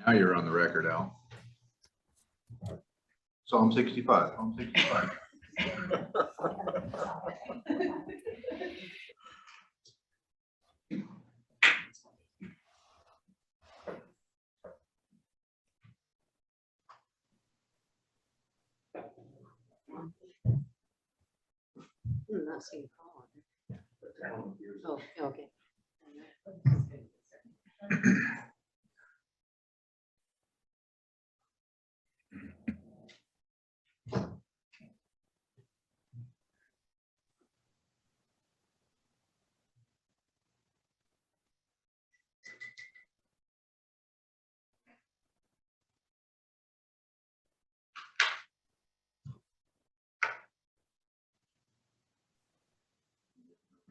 Now you're on the record, Al. Psalm 65. Psalm 65. I'm not seeing Paul. Oh, okay.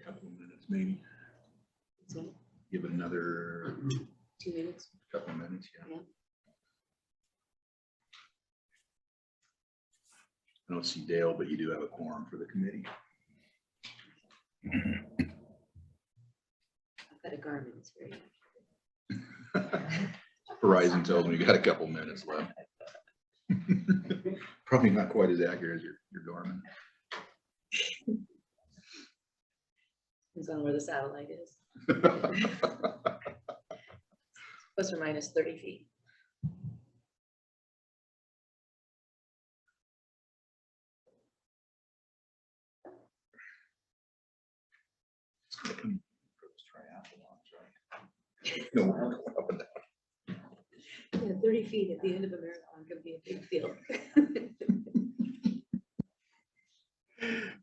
Couple of minutes, maybe. Give it another 2 minutes. couple of minutes. Yeah. I don't see Dale, but you do have a quorum for the committee. I've got a Garmin. It's very Verizon tells me you got a couple minutes left. Probably not quite as accurate as your Garmin. depends on where the satellite is. Plus or minus 30 feet. No, we're going up and down. Yeah, 30 feet at the end of a marathon could be a big deal.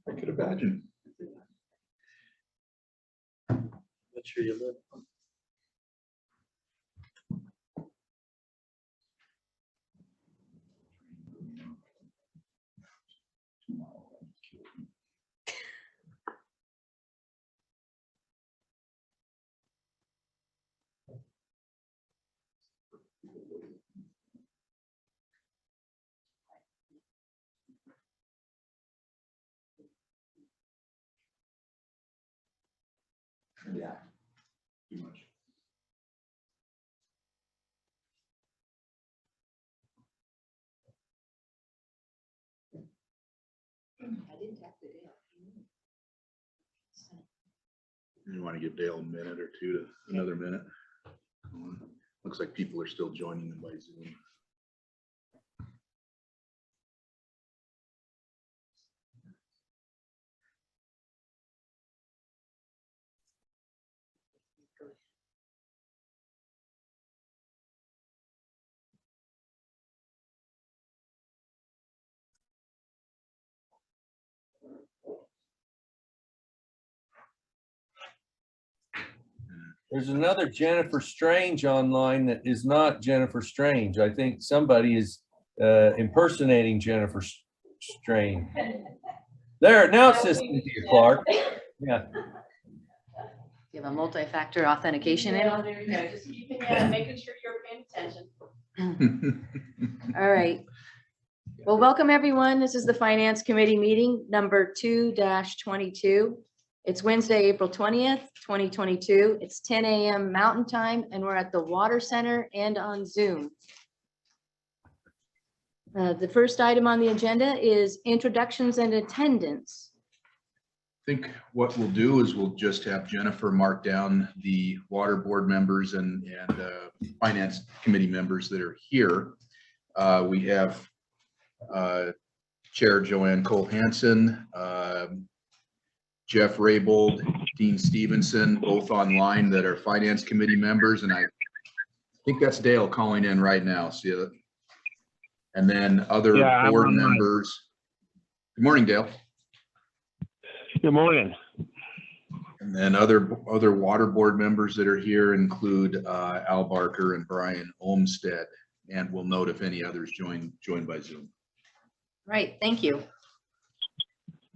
I could imagine. Make sure you live. Yeah. Too much. I didn't have to do it. You want to give Dale a minute or two to another minute? Looks like people are still joining them by Zoom. There's another Jennifer Strange online that is not Jennifer Strange. I think somebody is impersonating Jennifer Strange. There, now it's listening to you, Clark. Yeah. You have a multi-factor authentication in. Yeah, there you go. Just keeping making sure you're paying attention. All right. Well, welcome everyone. This is the Finance Committee meeting number 2-22. It's Wednesday, April 20th, 2022. It's 10 a.m. Mountain Time, and we're at the Water Center and on Zoom. The first item on the agenda is introductions and attendance. I think what we'll do is we'll just have Jennifer mark down the water board members and finance committee members that are here. We have Chair Joanne Cole-Hansen, Jeff Raybould, Dean Stevenson, both online that are finance committee members. And I think that's Dale calling in right now. See that? And then other board members. Good morning, Dale. Good morning. And then other water board members that are here include Al Barker and Brian Olmstead. And we'll note if any others join by Zoom. Right, thank you.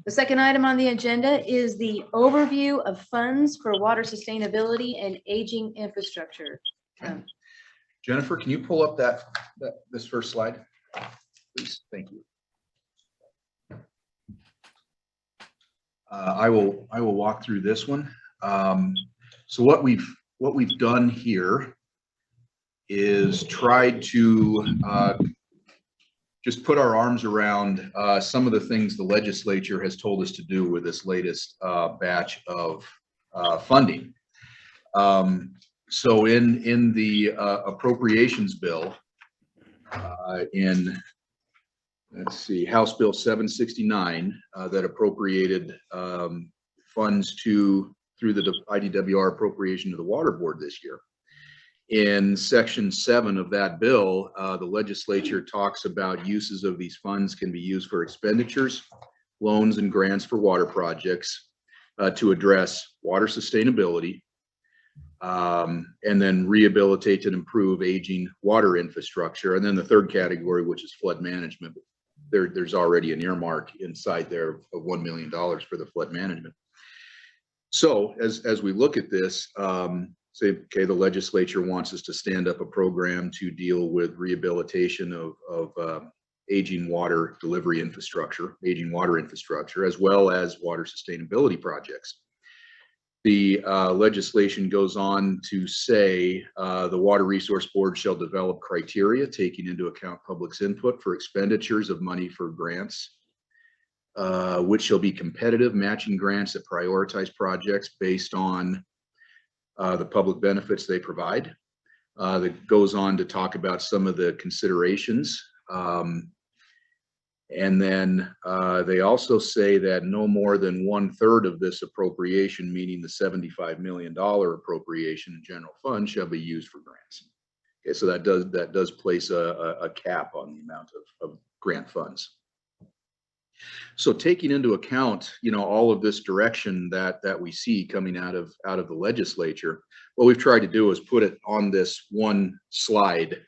The second item on the agenda is the overview of funds for water sustainability and aging infrastructure. Jennifer, can you pull up this first slide, please? Thank you. I will walk through this one. So what we've done here is tried to just put our arms around some of the things the legislature has told us to do with this latest batch of funding. So in the appropriations bill, in, let's see, House Bill 769, that appropriated funds through the IDWR appropriation to the Water Board this year. In Section 7 of that bill, the legislature talks about uses of these funds can be used for expenditures, loans, and grants for water projects to address water sustainability, and then rehabilitate and improve aging water infrastructure. And then the third category, which is flood management. There's already an earmark inside there of $1 million for the flood management. So as we look at this, say, okay, the legislature wants us to stand up a program to deal with rehabilitation of aging water delivery infrastructure, aging water infrastructure, as well as water sustainability projects. The legislation goes on to say the Water Resource Board shall develop criteria taking into account public's input for expenditures of money for grants, which shall be competitive, matching grants that prioritize projects based on the public benefits they provide. That goes on to talk about some of the considerations. And then they also say that no more than 1/3 of this appropriation, meaning the $75 million appropriation in general fund, shall be used for grants. Okay, so that does place a cap on the amount of grant funds. So taking into account, all of this direction that we see coming out of the legislature, what we've tried to do is put it on this one slide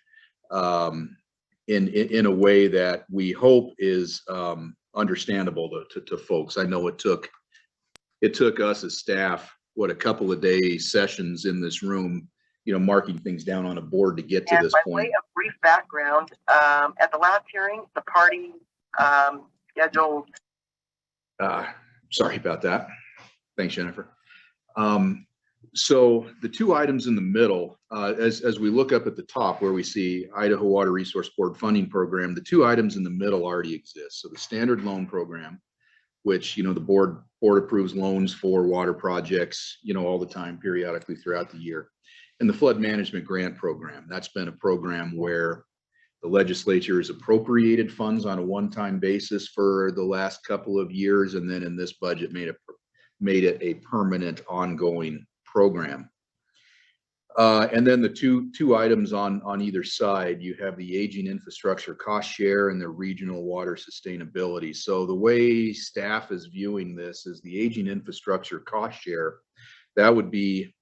in a way that we hope is understandable to folks. I know it took us as staff, a couple of day sessions in this room, marking things down on a board to get to this point. By way of brief background, at the last hearing, the party scheduled. Sorry about that. Thanks, Jennifer. So the two items in the middle, as we look up at the top where we see Idaho Water Resource Board funding program, the two items in the middle already exist. So the standard loan program, which, the board approves loans for water projects, all the time, periodically throughout the year. And the flood management grant program, that's been a program where the legislature has appropriated funds on a one-time basis for the last couple of years, and then in this budget made it a permanent, ongoing program. And then the two items on either side, you have the aging infrastructure cost share and the regional water sustainability. So the way staff is viewing this is the aging infrastructure cost share, that would be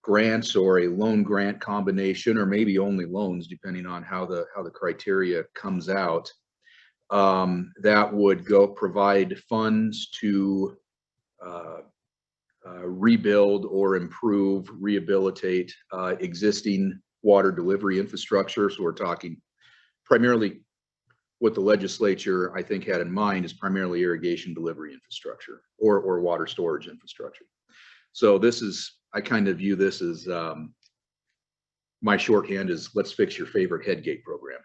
grants or a loan grant combination, or maybe only loans, depending on how the criteria comes out. That would provide funds to rebuild or improve, rehabilitate existing water delivery infrastructure. So we're talking primarily what the legislature, I think, had in mind is primarily irrigation delivery infrastructure or water storage infrastructure. So this is, I kind of view this as my shorthand is let's fix your favorite headgate program.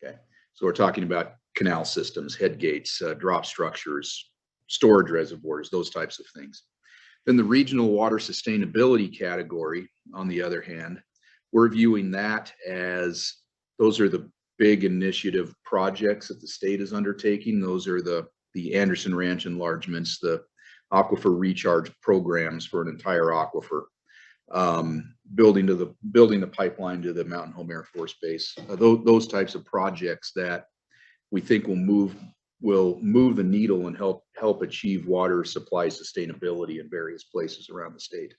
Okay, so we're talking about canal systems, headgates, drop structures, storage reservoirs, those types of things. Then the regional water sustainability category, on the other hand, we're viewing that as those are the big initiative projects that the state is undertaking. Those are the Anderson Ranch enlargements, the aquifer recharge programs for an entire aquifer, building the pipeline to the Mountain Home Air Force Base. Those types of projects that we think will move the needle and help achieve water supply sustainability in various places around the state.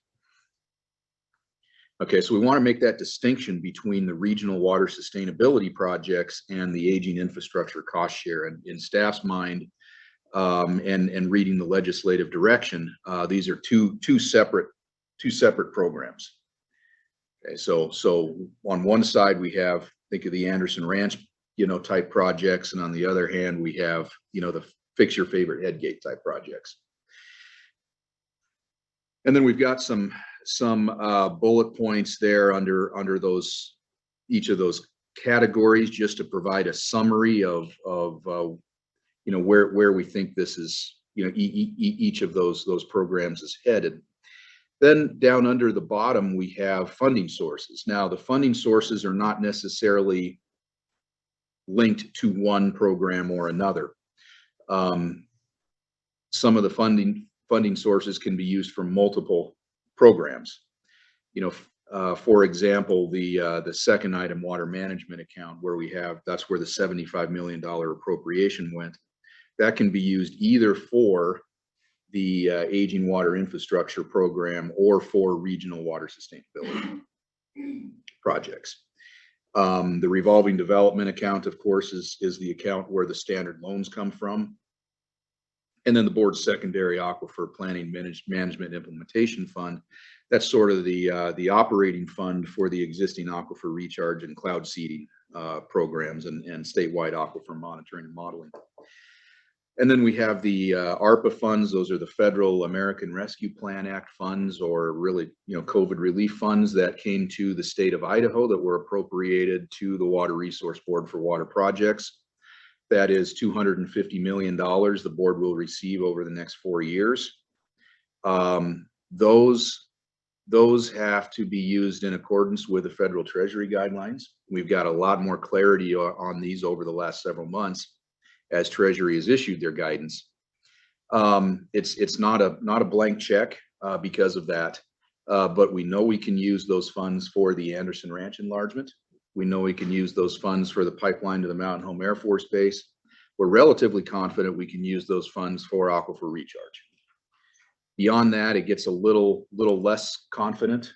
Okay, so we want to make that distinction between the regional water sustainability projects and the aging infrastructure cost share. And in staff's mind, and reading the legislative direction, these are two separate programs. Okay, so on one side we have, think of the Anderson Ranch, type projects, and on the other hand we have, the fix your favorite headgate type projects. And then we've got some bullet points there under those each of those categories just to provide a summary of you know, where we think this is, you know, each of those programs is headed. Then down under the bottom, we have funding sources. Now, the funding sources are not necessarily linked to one program or another. Some of the funding sources can be used for multiple programs. You know, for example, the second item, water management account, where we have, that's where the $75 million appropriation went. That can be used either for the aging water infrastructure program or for regional water sustainability projects. The revolving development account, of course, is the account where the standard loans come from. And then the board's secondary aquifer planning management implementation fund. That's sort of the operating fund for the existing aquifer recharge and cloud seeding programs and statewide aquifer monitoring and modeling. And then we have the ARPA funds. Those are the Federal American Rescue Plan Act funds, or really, you know, COVID relief funds that came to the state of Idaho that were appropriated to the Water Resource Board for water projects. That is $250 million the board will receive over the next 4 years. Those have to be used in accordance with the federal treasury guidelines. We've got a lot more clarity on these over the last several months as Treasury has issued their guidance. It's not a blank check because of that, but we know we can use those funds for the Anderson Ranch enlargement. We know we can use those funds for the pipeline to the Mountain Home Air Force Base. We're relatively confident we can use those funds for aquifer recharge. Beyond that, it gets a little less confident.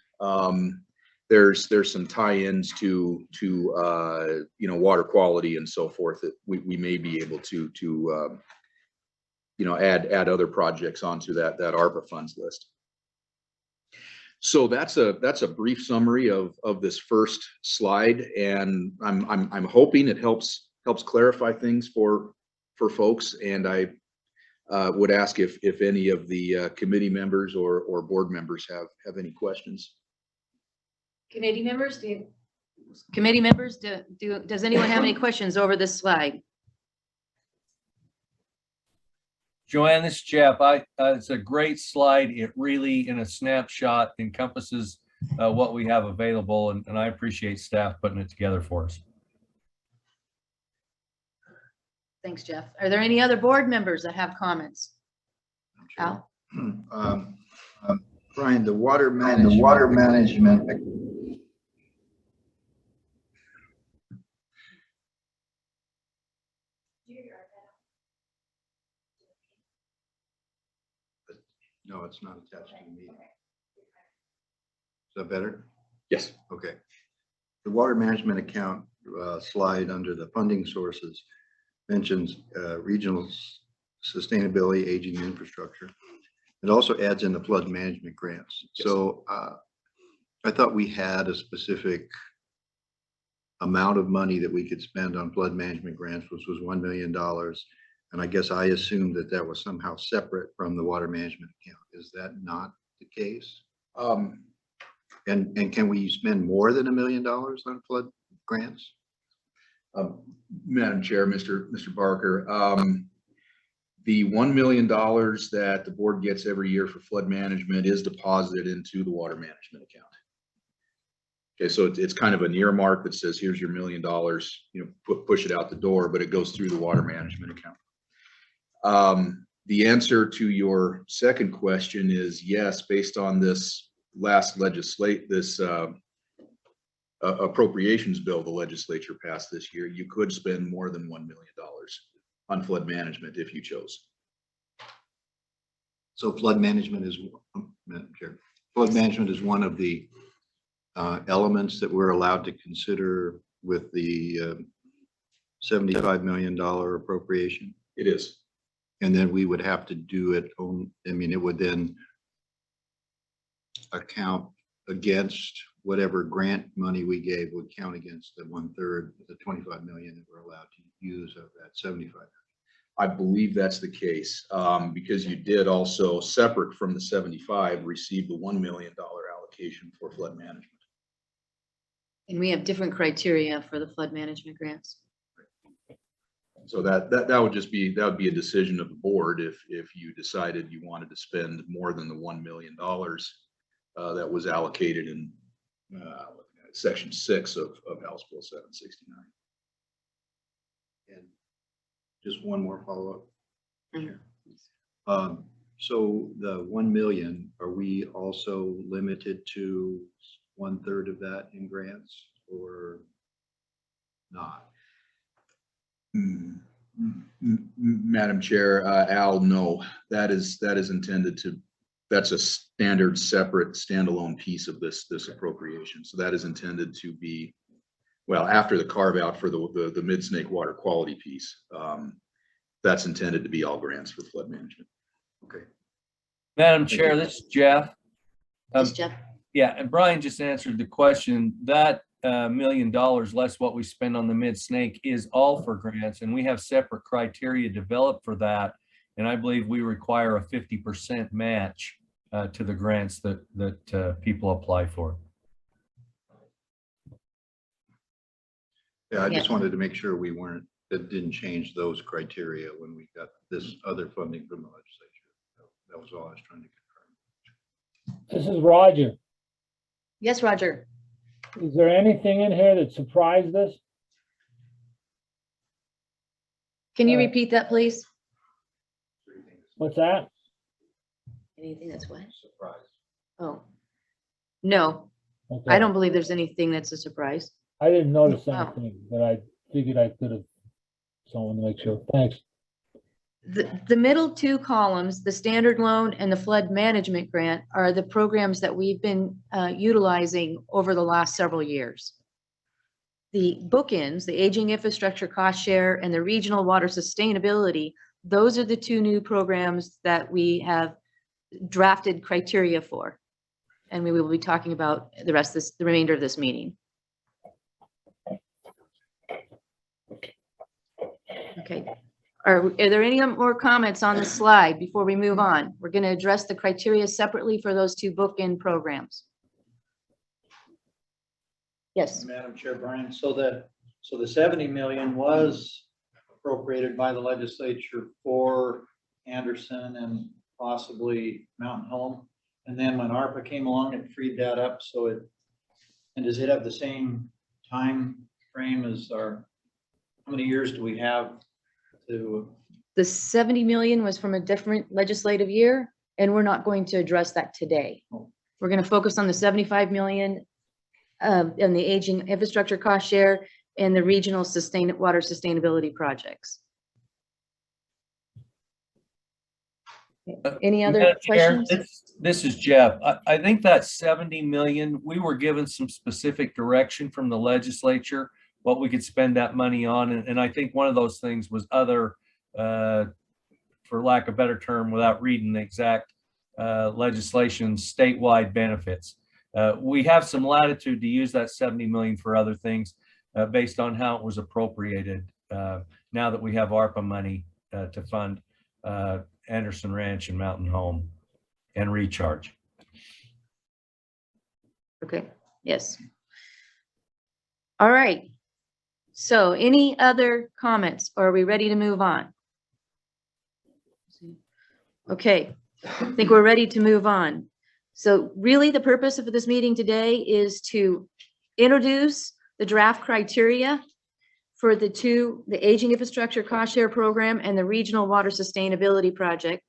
There's some tie-ins to you know, water quality and so forth that we may be able to you know, add other projects onto that ARPA funds list. So that's a brief summary of this first slide, and I'm hoping it helps clarify things for folks. And I would ask if any of the committee members or board members have any questions. Committee members, does anyone have any questions over this slide? Joanne, this is Jeff. It's a great slide. It really, in a snapshot, encompasses what we have available, and I appreciate staff putting it together for us. Thanks, Jeff. Are there any other board members that have comments? Al? Brian, the water management. No, it's not attached to the meeting. Is that better? Yes. Okay. The water management account slide under the funding sources mentions regional sustainability, aging infrastructure. It also adds in the flood management grants. Yes. So I thought we had a specific amount of money that we could spend on flood management grants, which was $1 million. And I guess I assumed that was somehow separate from the water management account. Is that not the case? And can we spend more than $1 million on flood grants? Madam Chair, Mr. Barker, the $1 million that the board gets every year for flood management is deposited into the water management account. Okay, so it's kind of an earmark that says, here's your $1 million, you know, push it out the door, but it goes through the water management account. The answer to your second question is yes, based on this last appropriations bill the legislature passed this year, you could spend more than $1 million on flood management if you chose. So flood management is, Madam Chair, flood management is one of the elements that we're allowed to consider with the $75 million appropriation. It is. And then we would have to do it on, I mean, it would then account against whatever grant money we gave would count against the 1/3, the 25 million that we're allowed to use of that 75 million. I believe that's the case, because you did also, separate from the 75, receive the $1 million allocation for flood management. And we have different criteria for the flood management grants. So that would just be, that would be a decision of the board if you decided you wanted to spend more than the $1 million that was allocated in section 6 of House Bill 769. And just one more follow-up. Mhm. So the 1 million, are we also limited to 1/3 of that in grants or not? Madam Chair, Al, no, that is intended to, that's a standard separate standalone piece of this appropriation. So that is intended to be, well, after the carve out for the mid-snake water quality piece, that's intended to be all grants for flood management. Okay. Madam Chair, this is Jeff. Yes, Jeff? Yeah, and Brian just answered the question. That $1 million less what we spend on the mid-snake is all for grants, and we have separate criteria developed for that. And I believe we require a 50% match to the grants that people apply for. Yeah, I just Yeah. wanted to make sure we weren't, that didn't change those criteria when we got this other funding from the legislature. That was all I was trying to confirm. This is Roger. Yes, Roger. Is there anything in here that surprised us? Can you repeat that, please? What's that? Anything that's what? Surprise. Oh, no, Okay. I don't believe there's anything that's a surprise. I didn't notice Oh. anything, but I figured I could have, someone to make sure. Thanks. The middle two columns, the standard loan and the flood management grant, are the programs that we've been utilizing over the last several years. The bookends, the aging infrastructure cost share and the regional water sustainability, those are the two new programs that we have drafted criteria for. And we will be talking about the remainder of this meeting. Okay. Are there any more comments on the slide before we move on? We're going to address the criteria separately for those two bookend programs. Yes, Madam Chair, Brian, so the 70 million was appropriated by the legislature for Anderson and possibly Mountain Home. And then when ARPA came along, it freed that up. So and does it have the same time frame as how many years do we have to? the 70 million was from a different legislative year, and we're not going to address that today. We're going to focus on the 75 million and the aging infrastructure cost share and the regional water sustainability projects. Any other Madam Chair, questions? This is Jeff. I think that 70 million, we were given some specific direction from the legislature, what we could spend that money on. And I think one of those things was other, for lack of a better term, without reading the exact legislation, statewide benefits. We have some latitude to use that 70 million for other things based on how it was appropriated now that we have ARPA money to fund Anderson Ranch and Mountain Home and Recharge. Okay, yes. All right. So any other comments, or are we ready to move on? Okay, I think we're ready to move on. So really the purpose of this meeting today is to introduce the draft criteria for the aging infrastructure cost share program and the regional water sustainability project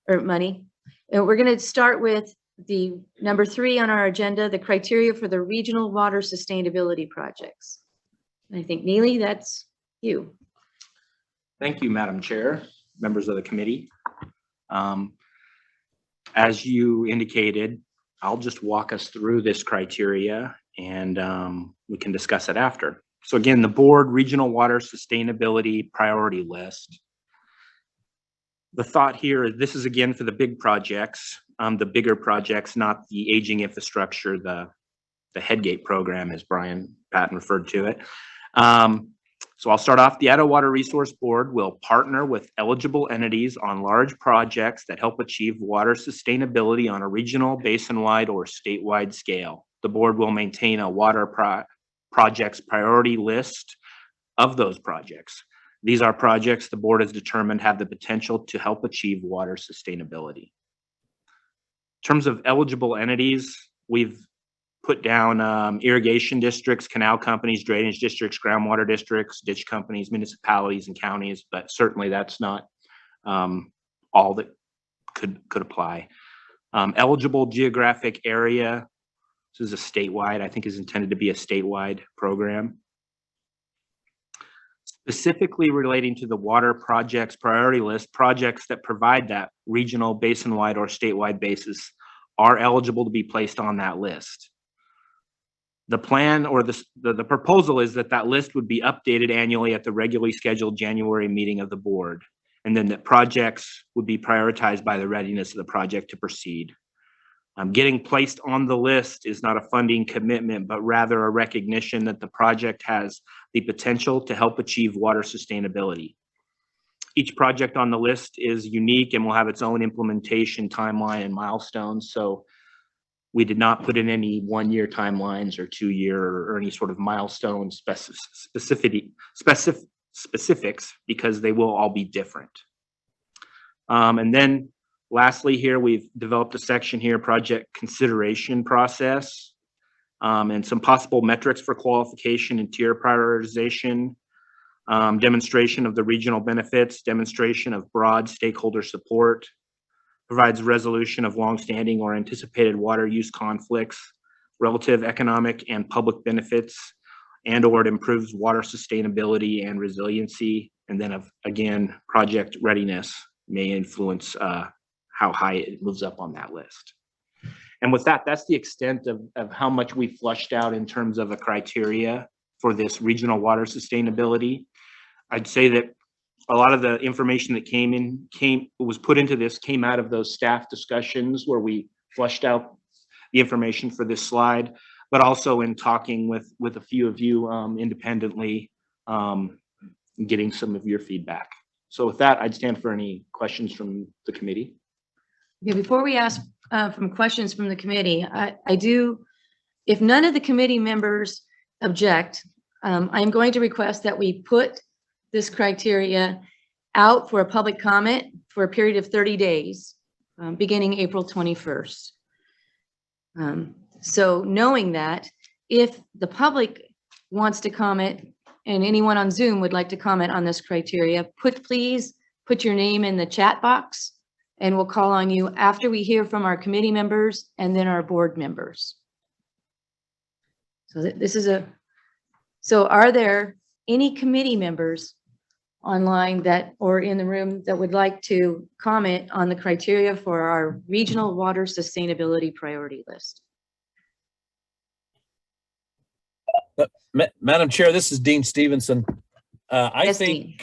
or money. And we're going to start with the number 3 on our agenda, the criteria for the regional water sustainability projects. And I think Neely, that's you. Thank you, Madam Chair, members of the committee. As you indicated, I'll just walk us through this criteria and we can discuss it after. So again, the board regional water sustainability priority list. The thought here is this is again for the big projects, the bigger projects, not the aging infrastructure, the Headgate program, as Brian Patton referred to it. So I'll start off. The Idaho Water Resource Board will partner with eligible entities on large projects that help achieve water sustainability on a regional, basin-wide, or statewide scale. The board will maintain a water projects priority list of those projects. These are projects the board has determined have the potential to help achieve water sustainability. In terms of eligible entities, we've put down irrigation districts, canal companies, drainage districts, groundwater districts, ditch companies, municipalities, and counties, but certainly that's not all that could apply. Eligible geographic area, this is a statewide, I think is intended to be a statewide program. Specifically relating to the water projects priority list, projects that provide that regional, basin-wide, or statewide basis are eligible to be placed on that list. The plan or the proposal is that that list would be updated annually at the regularly scheduled January meeting of the board, and then that projects would be prioritized by the readiness of the project to proceed. Getting placed on the list is not a funding commitment, but rather a recognition that the project has the potential to help achieve water sustainability. Each project on the list is unique and will have its own implementation timeline and milestones. So we did not put in any 1-year timelines or 2-year or any sort of milestone specifics because they will all be different. And then lastly here, we've developed a section here, project consideration process, and some possible metrics for qualification and tier prioritization, demonstration of the regional benefits, demonstration of broad stakeholder support, provides resolution of longstanding or anticipated water use conflicts, relative economic and public benefits, and or it improves water sustainability and resiliency. And then again, project readiness may influence how high it moves up on that list. And with that, that's the extent of how much we flushed out in terms of a criteria for this regional water sustainability. I'd say that a lot of the information that was put into this came out of those staff discussions where we flushed out the information for this slide, but also in talking with a few of you independently, getting some of your feedback. So with that, I'd stand for any questions from the committee. Okay, before we ask from questions from the committee, I do, if none of the committee members object, I'm going to request that we put this criteria out for a public comment for a period of 30 days, beginning April 21st. So knowing that, if the public wants to comment and anyone on Zoom would like to comment on this criteria, please put your name in the chat box and we'll call on you after we hear from our committee members and then our board members. So so are there any committee members online or in the room that would like to comment on the criteria for our regional water sustainability priority list? Madam Chair, this is Dean Stevenson. Yes, Dean.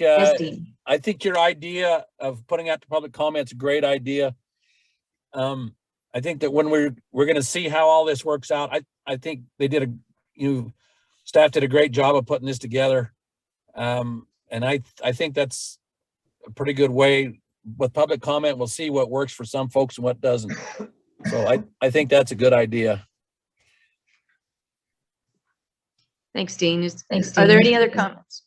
I think your idea of putting out the public comments is a great idea. I think that when we're going to see how all this works out, I think they staff did a great job of putting this together. And I think that's a pretty good way. With public comment, we'll see what works for some folks and what doesn't. So I think that's a good idea. Thanks, Dean. Are there any other comments?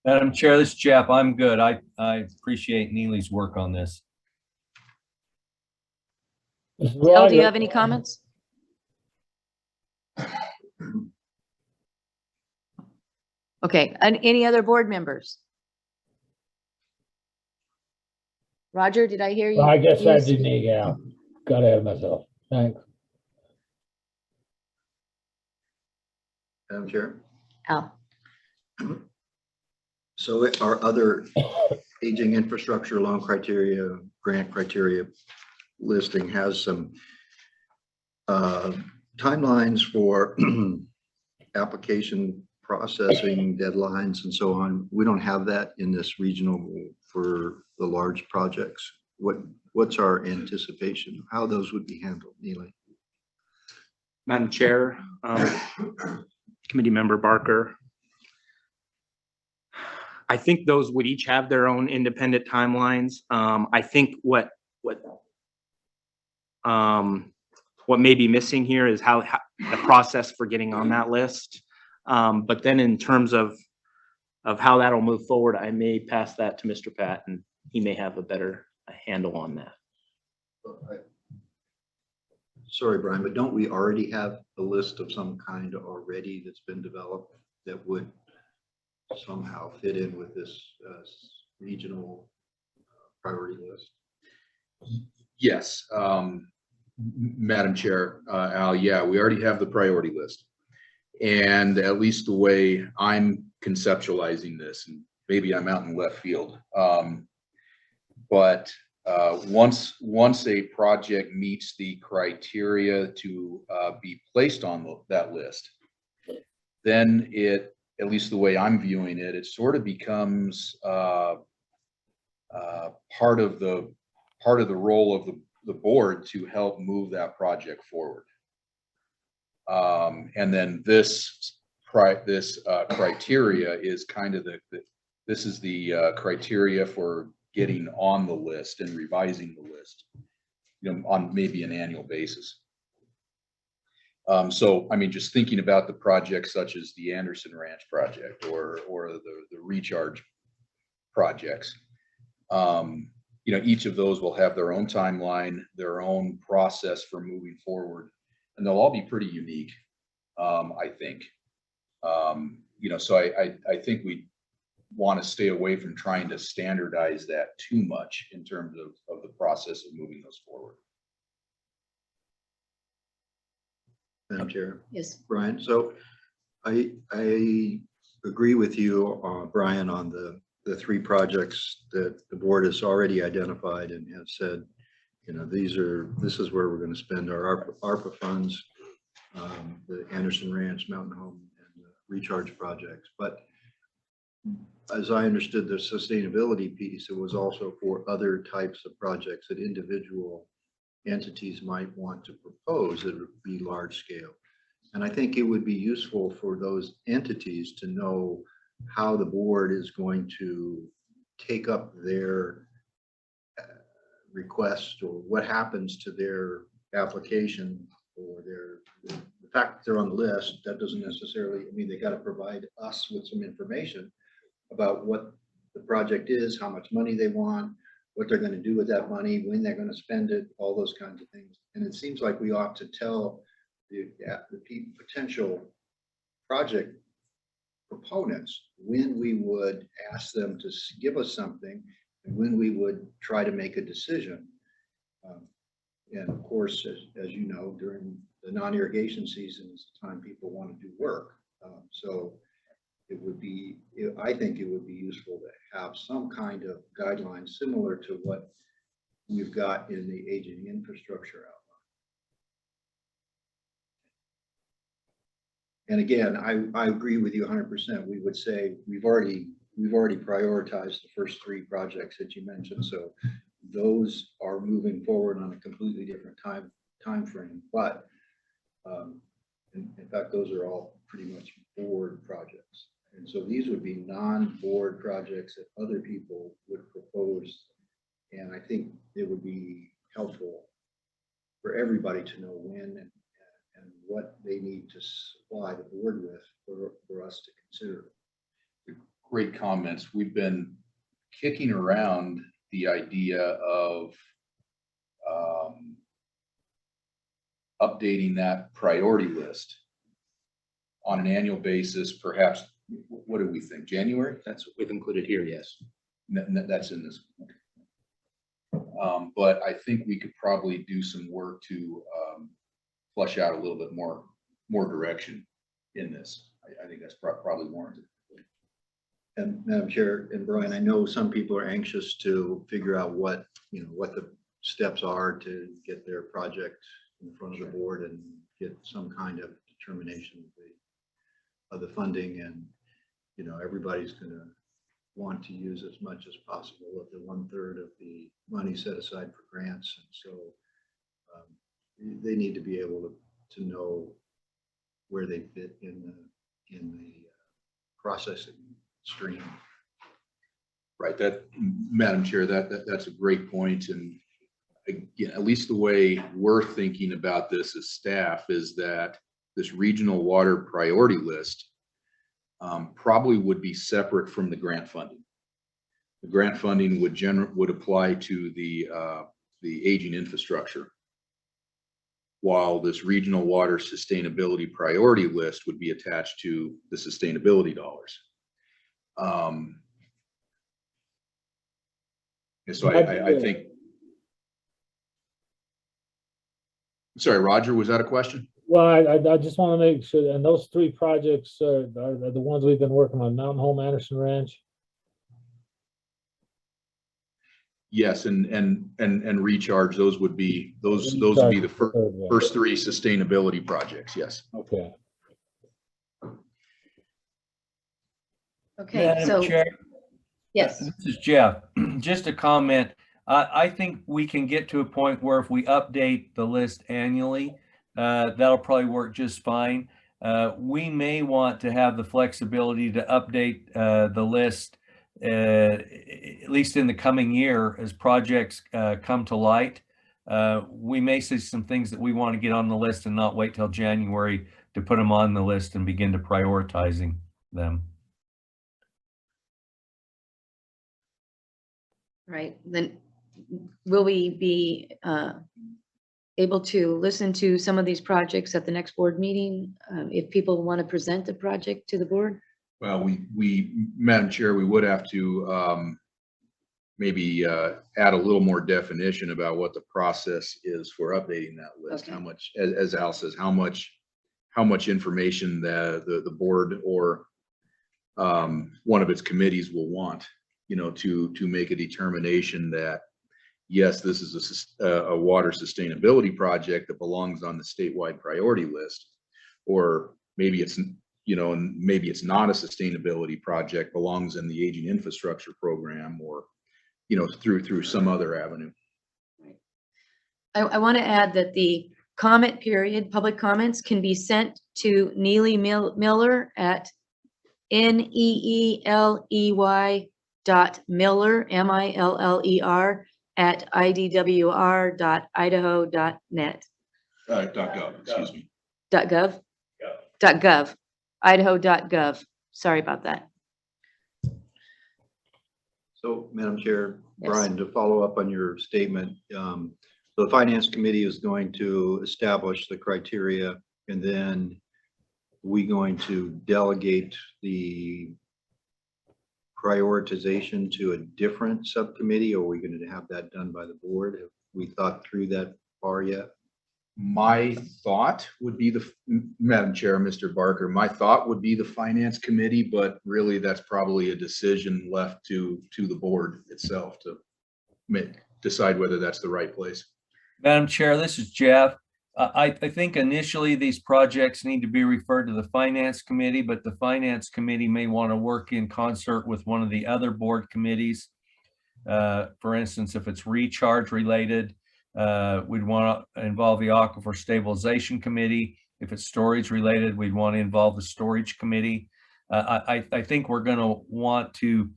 Madam Chair, this is Jeff. I'm good. I appreciate Neely's work on this. Bill, do you have any comments? Okay, and any other board members? Roger, did I hear you? I guess I didn't need out. Got ahead of myself. Thanks. Madam Chair. Al. So our other aging infrastructure loan criteria, grant criteria listing has some timelines for application processing deadlines and so on. We don't have that in this regional for the large projects. What's our anticipation? How those would be handled, Neely? Madam Chair, Committee Member Barker. I think those would each have their own independent timelines. I think what may be missing here is how the process for getting on that list. But then in terms of how that'll move forward, I may pass that to Mr. Pat, and he may have a better handle on that. Sorry, Brian, but don't we already have a list of some kind already that's been developed that would somehow fit in with this regional priority list? Yes, Madam Chair, Al, yeah, we already have the priority list. And at least the way I'm conceptualizing this, and maybe I'm out in left field, but once a project meets the criteria to be placed on that list, then it, at least the way I'm viewing it, it sort of becomes part of the role of the board to help move that project forward. And then this criteria is kind of the criteria for getting on the list and revising the list, you know, on maybe an annual basis. So, I mean, just thinking about the projects such as the Anderson Ranch project or the recharge projects, you know, each of those will have their own timeline, their own process for moving forward, and they'll all be pretty unique, I think. You know, so I think we want to stay away from trying to standardize that too much in terms of the process of moving those forward. Madam Chair. Yes. Brian, so I agree with you, Brian, on the three projects that the board has already identified and has said, you know, this is where we're going to spend our ARPA funds, the Anderson Ranch, Mountain Home, and the recharge projects. But as I understood the sustainability piece, it was also for other types of projects that individual entities might want to propose that would be large scale. And I think it would be useful for those entities to know how the board is going to take up their request, or what happens to their application, or the fact that they're on the list. That doesn't necessarily mean they got to provide us with some information about what the project is, how much money they want, what they're going to do with that money, when they're going to spend it, all those kinds of things. And it seems like we ought to tell the potential project proponents when we would ask them to give us something and when we would try to make a decision. And of course, as you know, during the non-irrigation season is the time people want to do work. So it would be, I think it would be useful to have some kind of guidelines similar to what we've got in the aging infrastructure outline. And again, I agree with you 100%. We would say we've already prioritized the first three projects that you mentioned. So those are moving forward on a completely different time frame. But in fact, those are all pretty much board projects. And so these would be non-board projects that other people would propose. And I think it would be helpful for everybody to know when and what they need to supply the board with for us to consider. Great comments. We've been kicking around the idea of updating that priority list on an annual basis, perhaps. What do we think? January? That's what we've included here, yes. That's in this. But I think we could probably do some work to flush out a little bit more direction in this. I think that's probably warranted. And Madam Chair and Brian, I know some people are anxious to figure out what the steps are to get their project in front of the board and get some kind of determination of the funding. And everybody's going to want to use as much as possible of the 1/3 of the money set aside for grants. And so they need to be able to know where they fit in the processing stream. Right. That, Madam Chair, that's a great point. And again, at least the way we're thinking about this as staff is that this regional water priority list probably would be separate from the grant funding. The grant funding would apply to the aging infrastructure, while this regional water sustainability priority list would be attached to the sustainability dollars. And so I think, sorry, Roger, was that a question? Well, I just want to make sure, and those three projects are the ones we've been working on, Mountain Home, Anderson Ranch. Yes, and recharge, those would be the first three sustainability projects, yes. Okay. Okay, Madam so, Chair, yes, this is Jeff. Just a comment. I think we can get to a point where if we update the list annually, that'll probably work just fine. We may want to have the flexibility to update the list at least in the coming year as projects come to light. We may see some things that we want to get on the list and not wait till January to put them on the list and begin to prioritizing them. right, then will we be able to listen to some of these projects at the next board meeting? If people want to present the project to the board? Well, Madam Chair, we would have to maybe add a little more definition about what the process is for updating that list. Okay. How much, as Al says, how much information the board or one of its committees will want, to make a determination that, yes, this is a water sustainability project that belongs on the statewide priority list, or maybe it's, and maybe it's not a sustainability project, belongs in the aging infrastructure program, or, through some other avenue. I want to add that the comment period, public comments, can be sent to Neely Miller at neeley.miller, MILLER, at idwr.idaho.net. .gov, excuse me. .gov? .gov, idaho.gov. Sorry about that. So, Madam Chair, Yes. Brian, to follow up on your statement, so the Finance Committee is going to establish the criteria, and then we going to delegate the prioritization to a different subcommittee, or are we going to have that done by the board? Have we thought through that far yet? My thought would be Madam Chair, Mr. Barker, my thought would be the Finance Committee, but really that's probably a decision left to the board itself to decide whether that's the right place. Madam Chair, this is Jeff. I think initially these projects need to be referred to the Finance Committee, but the Finance Committee may want to work in concert with one of the other board committees. For instance, if it's recharge related, we'd want to involve the Aquifer Stabilization Committee. If it's storage related, we'd want to involve the Storage Committee. I think we're going to want to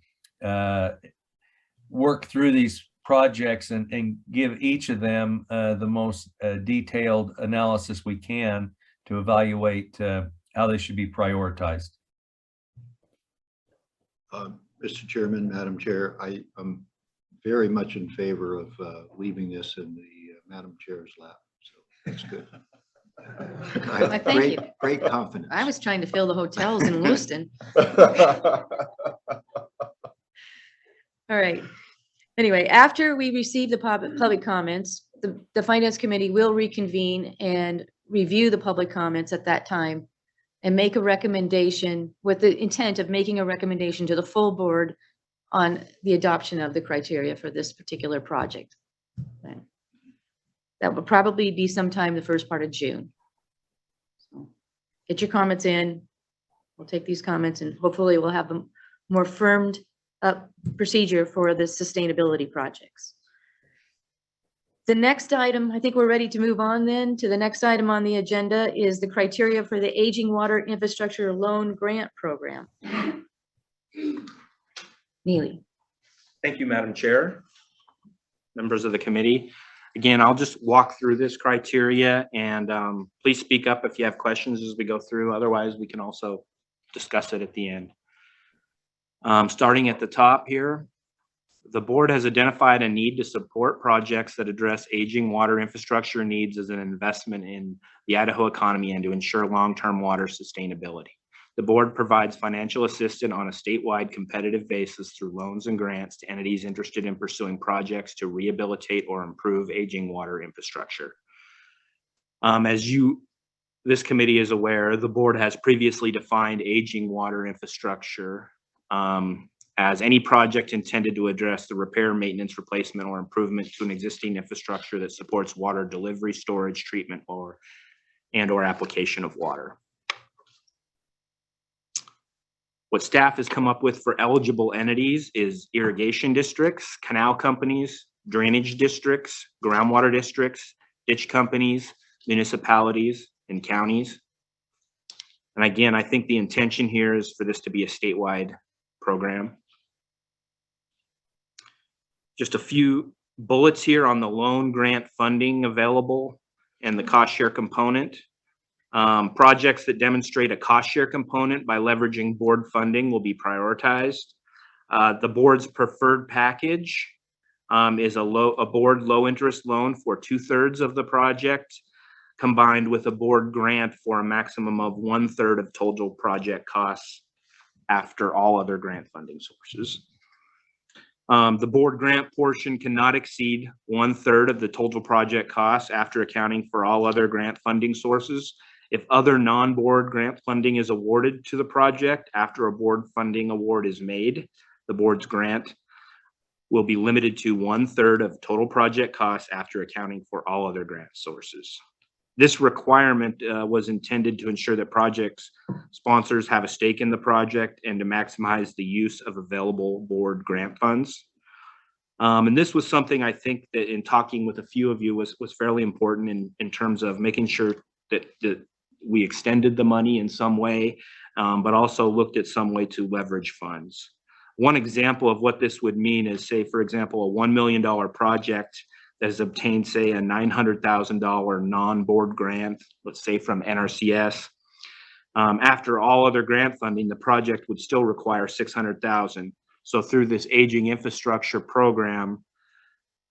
work through these projects and give each of them the most detailed analysis we can to evaluate how they should be prioritized. Mr. Chairman, Madam Chair, I am very much in favor of leaving this in the Madam Chair's lap. So that's good. I have Thank you. great confidence. I was trying to fill the hotels in Lewiston. All right. Anyway, after we receive the public comments, the Finance Committee will reconvene and review the public comments at that time and make a recommendation with the intent of making a recommendation to the full board on the adoption of the criteria for this particular project. Okay. That will probably be sometime the first part of June. So get your comments in. We'll take these comments and hopefully we'll have a more firmed up procedure for the sustainability projects. The next item, I think we're ready to move on then to the next item on the agenda is the criteria for the Aging Water Infrastructure Loan Grant Program. Neely. Thank you, Madam Chair, members of the committee. Again, I'll just walk through this criteria and please speak up if you have questions as we go through. Otherwise, we can also discuss it at the end. Starting at the top here, the board has identified a need to support projects that address aging water infrastructure needs as an investment in the Idaho economy and to ensure long-term water sustainability. The board provides financial assistance on a statewide competitive basis through loans and grants to entities interested in pursuing projects to rehabilitate or improve aging water infrastructure. This committee is aware, the board has previously defined aging water infrastructure as any project intended to address the repair, maintenance, replacement, or improvement to an existing infrastructure that supports water delivery, storage, treatment, or application of water. What staff has come up with for eligible entities is irrigation districts, canal companies, drainage districts, groundwater districts, ditch companies, municipalities, and counties. And again, I think the intention here is for this to be a statewide program. Just a few bullets here on the loan grant funding available and the cost share component. Projects that demonstrate a cost share component by leveraging board funding will be prioritized. The board's preferred package is a board low interest loan for 2/3 of the project, combined with a board grant for a maximum of 1/3 of total project costs after all other grant funding sources. The board grant portion cannot exceed 1/3 of the total project costs after accounting for all other grant funding sources. If other non-board grant funding is awarded to the project after a board funding award is made, the board's grant will be limited to 1/3 of total project costs after accounting for all other grant sources. This requirement was intended to ensure that projects sponsors have a stake in the project and to maximize the use of available board grant funds. And this was something I think that in talking with a few of you was fairly important in terms of making sure that we extended the money in some way, but also looked at some way to leverage funds. One example of what this would mean is, say, for example, a $1 million project that has obtained, say, a $900,000 non-board grant, let's say from NRCS. After all other grant funding, the project would still require $600,000. So through this aging infrastructure program,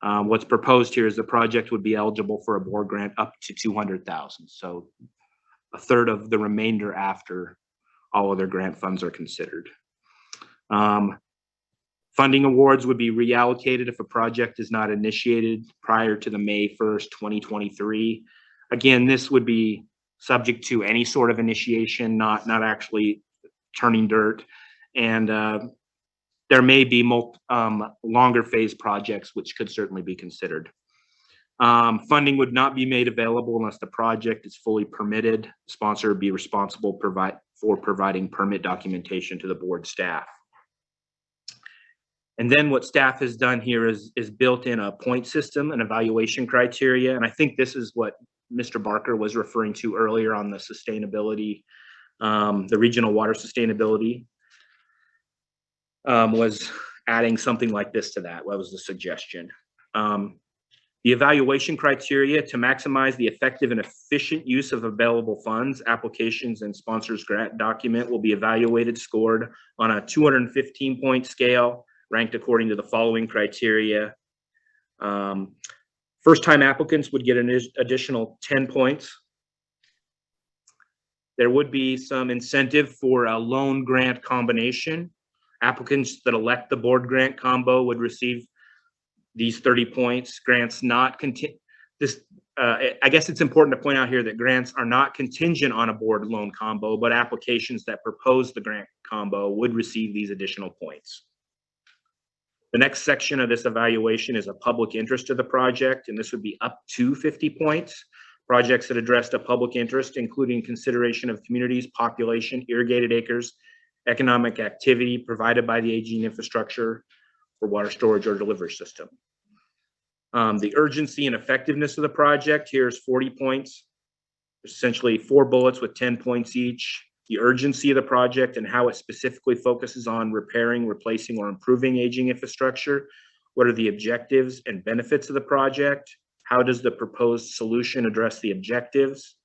what's proposed here is the project would be eligible for a board grant up to $200,000. So 1/3 of the remainder after all other grant funds are considered. Funding awards would be reallocated if a project is not initiated prior to the May 1st, 2023. Again, this would be subject to any sort of initiation, not actually turning dirt. And there may be longer phase projects, which could certainly be considered. Funding would not be made available unless the project is fully permitted. The sponsor would be responsible for providing permit documentation to the board staff. And then what staff has done here is built in a point system, an evaluation criteria. And I think this is what Mr. Barker was referring to earlier on the sustainability, the regional water sustainability, was adding something like this to that. What was the suggestion? The evaluation criteria to maximize the effective and efficient use of available funds, applications, and sponsors grant document will be evaluated, scored on a 215-point scale, ranked according to the following criteria. First-time applicants would get an additional 10 points. There would be some incentive for a loan grant combination. Applicants that elect the board grant combo would receive these 30 points. Grants not I guess it's important to point out here that grants are not contingent on a board loan combo, but applications that propose the grant combo would receive these additional points. The next section of this evaluation is a public interest of the project, and this would be up to 50 points. Projects that addressed a public interest, including consideration of communities, population, irrigated acres, economic activity provided by the aging infrastructure for water storage or delivery system. The urgency and effectiveness of the project, here's 40 points, essentially 4 bullets with 10 points each. The urgency of the project and how it specifically focuses on repairing, replacing, or improving aging infrastructure. What are the objectives and benefits of the project? How does the proposed solution address the objectives?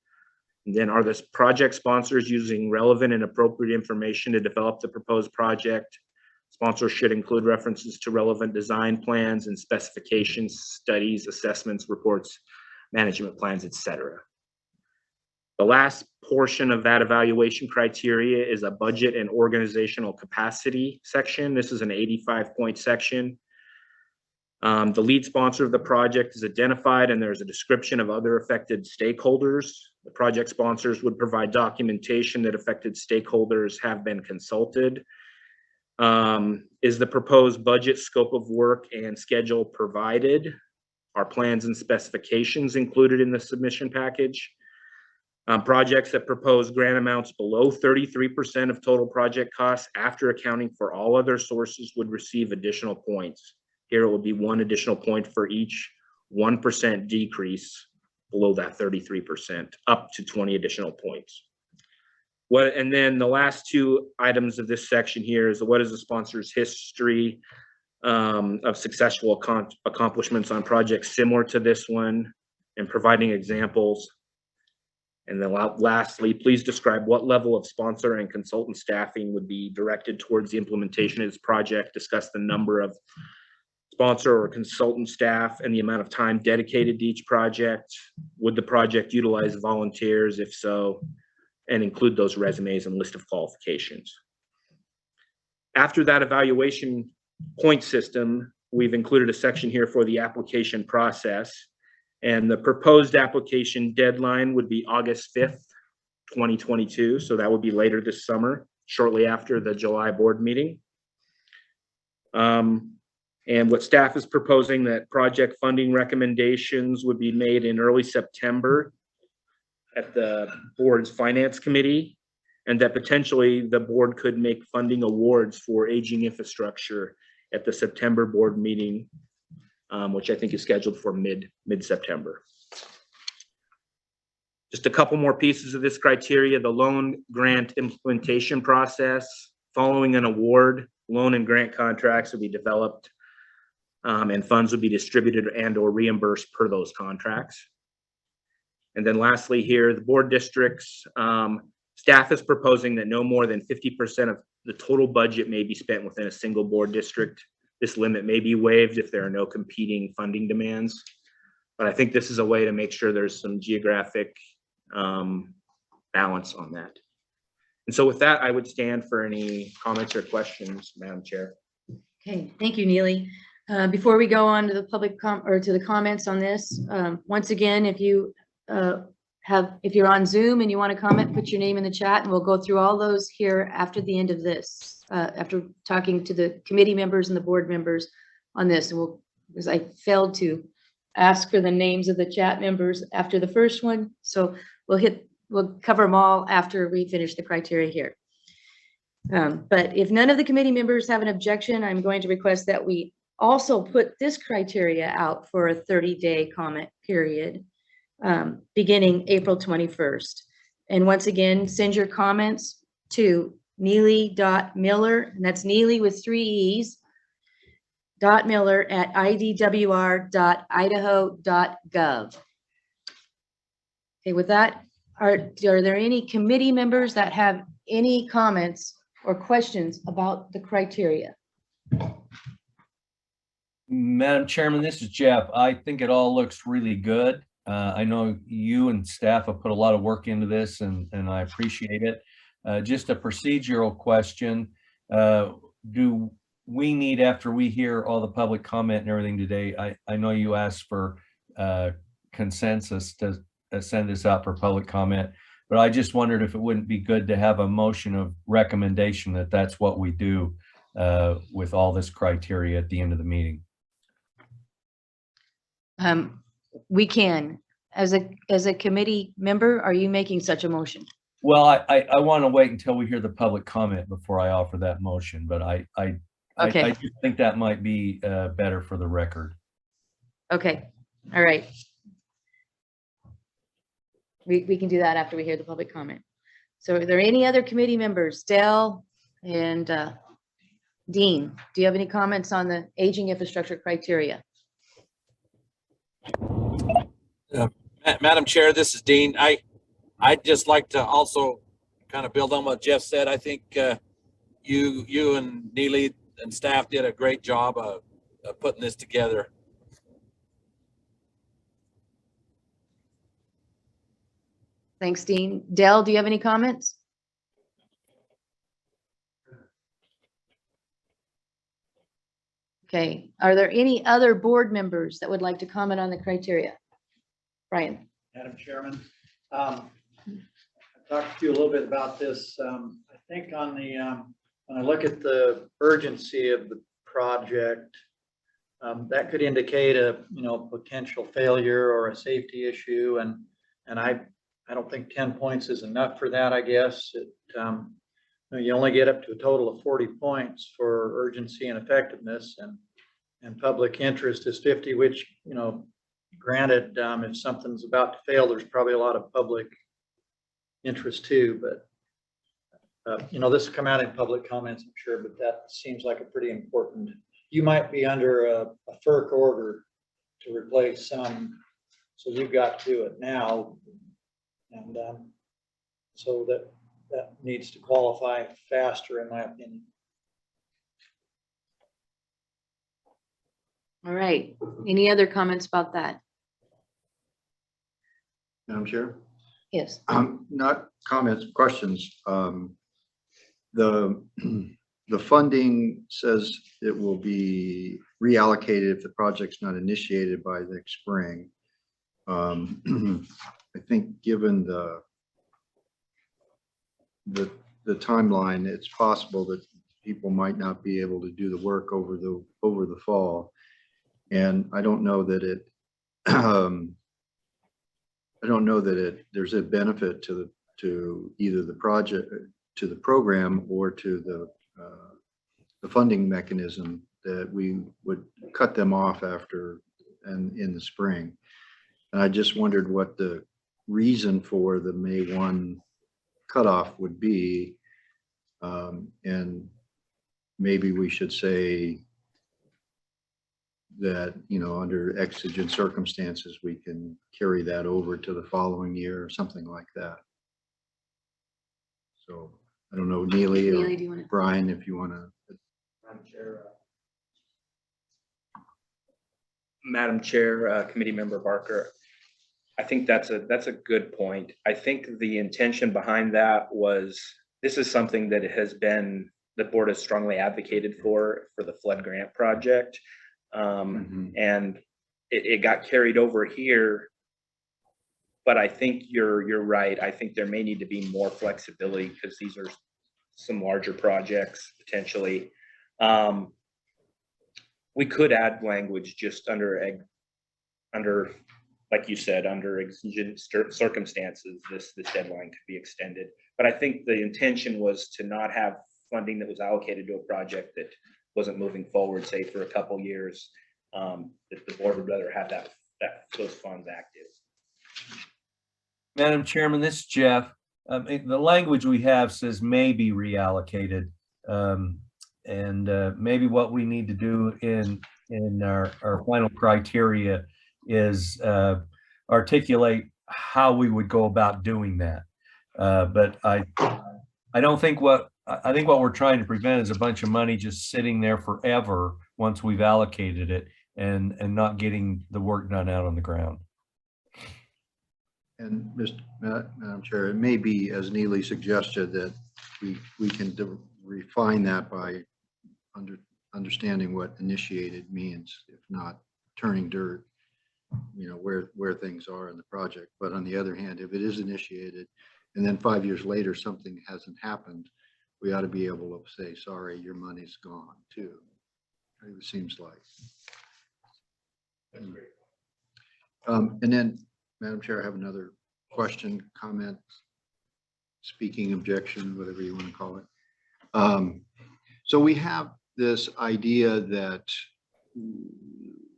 And then are the project sponsors using relevant and appropriate information to develop the proposed project? Sponsors should include references to relevant design plans and specifications, studies, assessments, reports, management plans, etc. The last portion of that evaluation criteria is a budget and organizational capacity section. This is an 85-point section. The lead sponsor of the project is identified, and there's a description of other affected stakeholders. The project sponsors would provide documentation that affected stakeholders have been consulted. Is the proposed budget, scope of work, and schedule provided? Are plans and specifications included in the submission package? Projects that propose grant amounts below 33% of total project costs after accounting for all other sources would receive additional points. Here it would be 1 additional point for each 1% decrease below that 33%, up to 20 additional points. And then the last 2 items of this section here is what is the sponsor's history of successful accomplishments on projects similar to this one, and providing examples. And then lastly, please describe what level of sponsor and consultant staffing would be directed towards the implementation of this project. Discuss the number of sponsor or consultant staff and the amount of time dedicated to each project. Would the project utilize volunteers? If so, and include those resumes and list of qualifications. After that evaluation point system, we've included a section here for the application process. And the proposed application deadline would be August 5th, 2022. So that would be later this summer, shortly after the July board meeting. And what staff is proposing, that project funding recommendations would be made in early September at the board's finance committee, and that potentially the board could make funding awards for aging infrastructure at the September board meeting, which I think is scheduled for mid-September. Just a couple more pieces of this criteria. The loan grant implementation process. Following an award, loan and grant contracts will be developed, and funds will be distributed and or reimbursed per those contracts. And then lastly here, the board districts, staff is proposing that no more than 50% of the total budget may be spent within a single board district. This limit may be waived if there are no competing funding demands. But I think this is a way to make sure there's some geographic balance on that. And so with that, I would stand for any comments or questions, Madam Chair. Okay, thank you, Neely. Before we go on to the public to the comments on this, once again, if you if you're on Zoom and you want to comment, put your name in the chat, and we'll go through all those here after the end of this, after talking to the committee members and the board members on this. And we'll, because I failed to ask for the names of the chat members after the first one, so we'll cover them all after we finish the criteria here. But if none of the committee members have an objection, I'm going to request that we also put this criteria out for a 30-day comment period, beginning April 21st. And once again, send your comments to Neely.Miller, and that's Neely with 3 E's, .Miller at idwr.idaho.gov. Okay, with that, are there any committee members that have any comments or questions about the criteria? Madam Chairman, this is Jeff. I think it all looks really good. I know you and staff have put a lot of work into this, and I appreciate it. Just a procedural question. Do we need, after we hear all the public comment and everything today, I know you asked for consensus to send this out for public comment, but I just wondered if it wouldn't be good to have a motion of recommendation that that's what we do with all this criteria at the end of the meeting. We can. As a committee member, are you making such a motion? Well, I want to wait until we hear the public comment before I offer that motion, but I just think that might be better for the record. Okay. All right. We can do that after we hear the public comment. So are there any other committee members? Dell and Dean, do you have any comments on the aging infrastructure criteria? Madam Chair, this is Dean. I'd just like to also kind of build on what Jeff said. I think you and Neely and staff did a great job of putting this together. Thanks, Dean. Dell, do you have any comments? Okay, are there any other board members that would like to comment on the criteria? Brian? Madam Chairman, I talked to you a little bit about this. I think on the, when I look at the urgency of the project, that could indicate a, potential failure or a safety issue. And I don't think 10 points is enough for that, I guess. You only get up to a total of 40 points for urgency and effectiveness, and public interest is 50, which, granted, if something's about to fail, there's probably a lot of public interest too, but this will come out in public comments, I'm sure, but that seems like a pretty important, you might be under a FERC order to replace some, so you've got to do it now. And so that needs to qualify faster, in my opinion. All right. Any other comments about that? Madam Chair? Yes. Not comments, questions. The funding says it will be reallocated if the project's not initiated by next spring. I think given the timeline, it's possible that people might not be able to do the work over the fall. And I don't know that it there's a benefit to either the project, to the program, or to the funding mechanism that we would cut them off after and in the spring. And I just wondered what the reason for the May 1 cutoff would be. And maybe we should say that, under exigent circumstances, we can carry that over to the following year or something like that. So I don't know, Neely or Brian, if you want to. Madam Chair, Committee Member Barker, I think that's a good point. I think the intention behind that was, this is something that has been, the board has strongly advocated for the flood grant project. And it got carried over here, but I think you're right. I think there may need to be more flexibility because these are some larger projects potentially. We could add language just under, like you said, under exigent circumstances, this deadline could be extended. But I think the intention was to not have funding that was allocated to a project that wasn't moving forward, say for a couple years. That the board would rather have those funds active. Madam Chairman, this is Jeff. The language we have says may be reallocated. And maybe what we need to do in our final criteria is articulate how we would go about doing that. But I don't think I think what we're trying to prevent is a bunch of money just sitting there forever once we've allocated it and not getting the work done out on the ground. And Madam Chair, it may be, as Neely suggested, that we can refine that by understanding what initiated means, if not turning dirt, where things are in the project. But on the other hand, if it is initiated and then 5 years later something hasn't happened, we ought to be able to say, sorry, your money's gone too. It seems like. And then, Madam Chair, I have another question, comment, speaking, objection, whatever you want to call it. So we have this idea that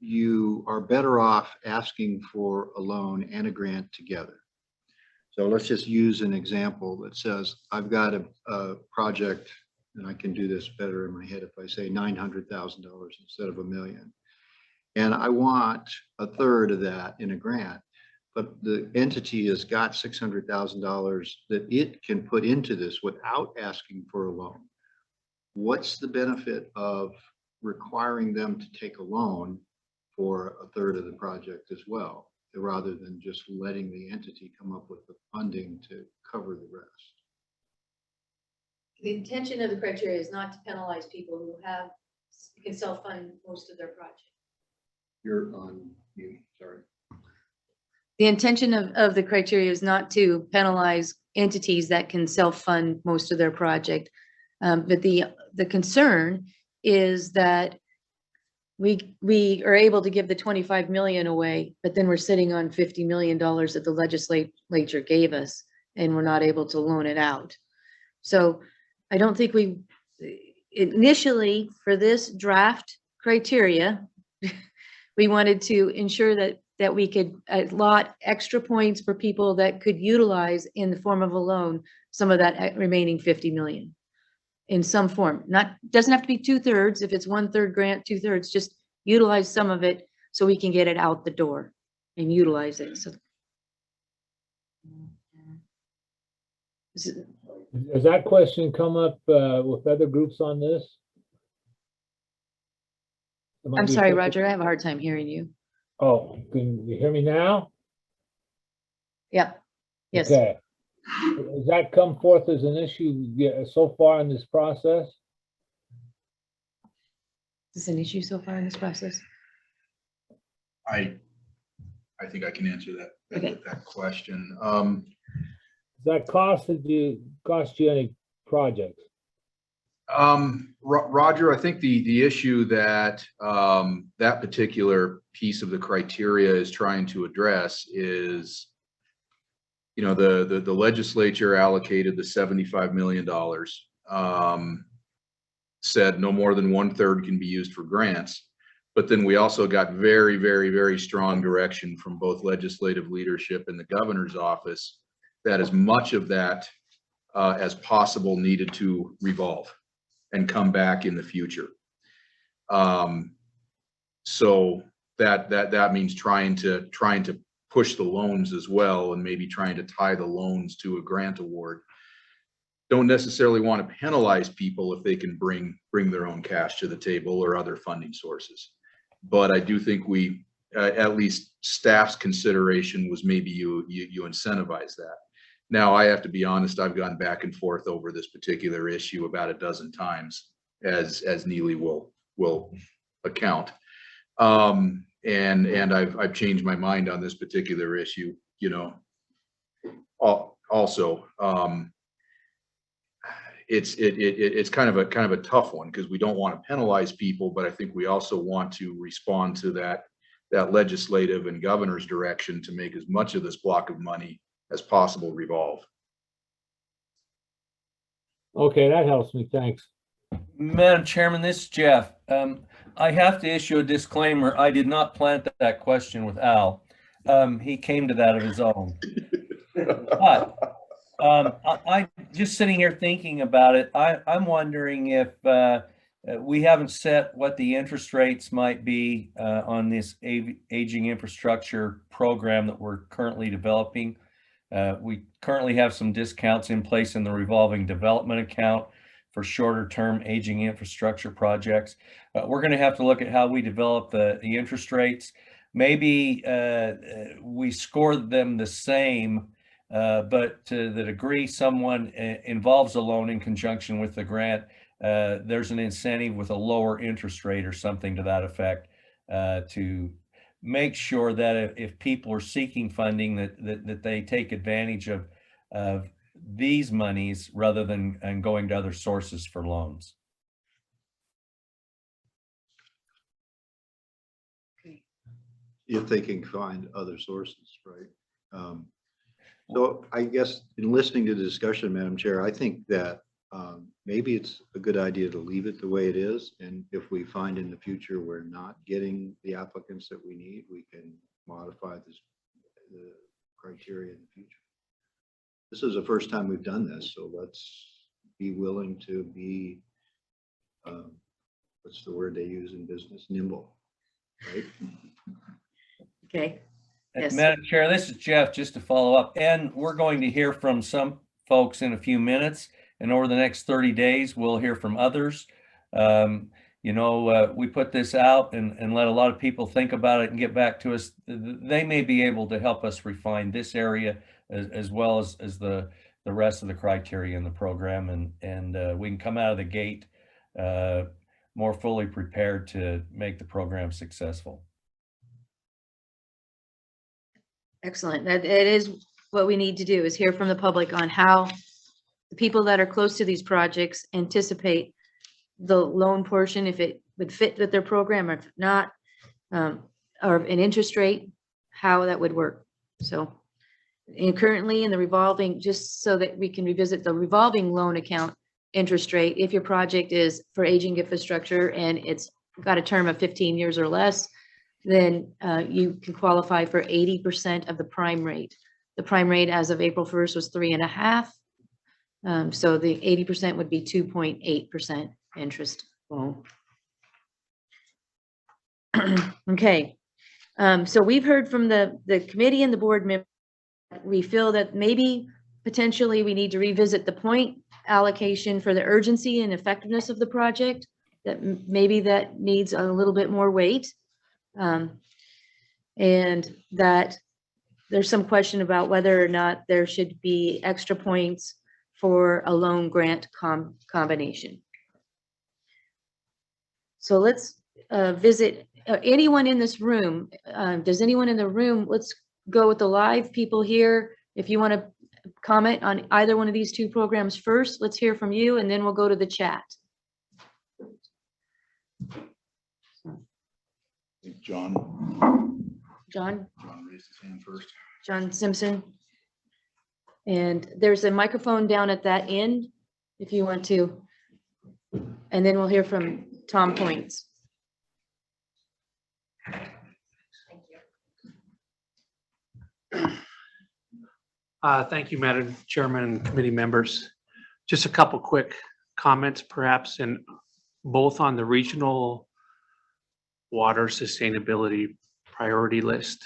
you are better off asking for a loan and a grant together. So let's just use an example that says, I've got a project, and I can do this better in my head if I say $900,000 instead of $1 million. And I want a third of that in a grant, but the entity has got $600,000 that it can put into this without asking for a loan. What's the benefit of requiring them to take a loan for a third of the project as well, rather than just letting the entity come up with the funding to cover the rest? The intention of the criteria is not to penalize people who can self-fund most of their project. You're on mute, sorry. The intention of the criteria is not to penalize entities that can self-fund most of their project. But the concern is that we are able to give the 25 million away, but then we're sitting on $50 million that the legislature gave us, and we're not able to loan it out. So I don't think we initially, for this draft criteria, we wanted to ensure that we could allot extra points for people that could utilize in the form of a loan some of that remaining 50 million in some form. Doesn't have to be 2/3. If it's 1/3 grant, 2/3, just utilize some of it so we can get it out the door and utilize it. So Has that question come up with other groups on this? I'm sorry, Roger, I have a hard time hearing you. Oh, can you hear me now? Yeah. Yes. Okay. Has that come forth as an issue so far in this process? Is this an issue so far in this process? I think I can answer Okay. that question. Does that cost you any projects? Roger, I think the issue that that particular piece of the criteria is trying to address is, you know, the legislature allocated the $75 million, said no more than 1/3 can be used for grants. But then we also got very, very, very strong direction from both legislative leadership and the governor's office that as much of that as possible needed to revolve and come back in the future. So that means trying to push the loans as well, and maybe trying to tie the loans to a grant award. Don't necessarily want to penalize people if they can bring their own cash to the table or other funding sources. But I do think we, at least staff's consideration was maybe you incentivize that. Now, I have to be honest, I've gone back and forth over this particular issue about a dozen times, as Neely will account. And I've changed my mind on this particular issue, you know. Also, it's kind of a tough one, because we don't want to penalize people, but I think we also want to respond to that legislative and governor's direction to make as much of this block of money as possible revolve. Okay, that helps me. Thanks. Madam Chairman, this is Jeff. I have to issue a disclaimer. I did not plant that question with Al. He came to that of his own. But I just sitting here thinking about it, I'm wondering if we haven't set what the interest rates might be on this aging infrastructure program that we're currently developing. We currently have some discounts in place in the revolving development account for shorter term aging infrastructure projects. We're going to have to look at how we develop the interest rates. Maybe we score them the same, but to the degree someone involves a loan in conjunction with the grant, there's an incentive with a lower interest rate or something to that effect to make sure that if people are seeking funding, that they take advantage of these monies rather than going to other sources for loans. If they can find other sources, right? So I guess in listening to the discussion, Madam Chair, I think that maybe it's a good idea to leave it the way it is. And if we find in the future we're not getting the applicants that we need, we can modify the criteria in the future. This is the first time we've done this, so let's be willing to be, what's the word they use in business? Nimble, right? Okay. Yes. Madam Chair, this is Jeff, just to follow up, and we're going to hear from some folks in a few minutes, and over the next 30 days, we'll hear from others. We put this out and let a lot of people think about it and get back to us. They may be able to help us refine this area as well as the rest of the criteria in the program, and we can come out of the gate more fully prepared to make the program successful. Excellent. That it is what we need to do, is hear from the public on how the people that are close to these projects anticipate the loan portion, if it would fit with their program or if not, or an interest rate, how that would work. So, and currently in the revolving, just so that we can revisit the revolving loan account interest rate, if your project is for aging infrastructure and it's got a term of 15 years or less, then you can qualify for 80% of the prime rate. The prime rate as of April 1st was 3.5. So the 80% would be 2.8% interest loan. Okay. So we've heard from the committee and the board members. We feel that maybe potentially we need to revisit the point allocation for the urgency and effectiveness of the project, that maybe that needs a little bit more weight. And that there's some question about whether or not there should be extra points for a loan grant combination. So let's visit anyone in this room. Does anyone in the room, let's go with the live people here. If you want to comment on either one of these two programs first, let's hear from you, and then we'll go to the chat. John raised his hand first. John Simpson. And there's a microphone down at that end if you want to. And then we'll hear from Tom Points. Thank you, Madam Chairman and committee members. Just a couple quick comments, perhaps, and both on the regional water sustainability priority list.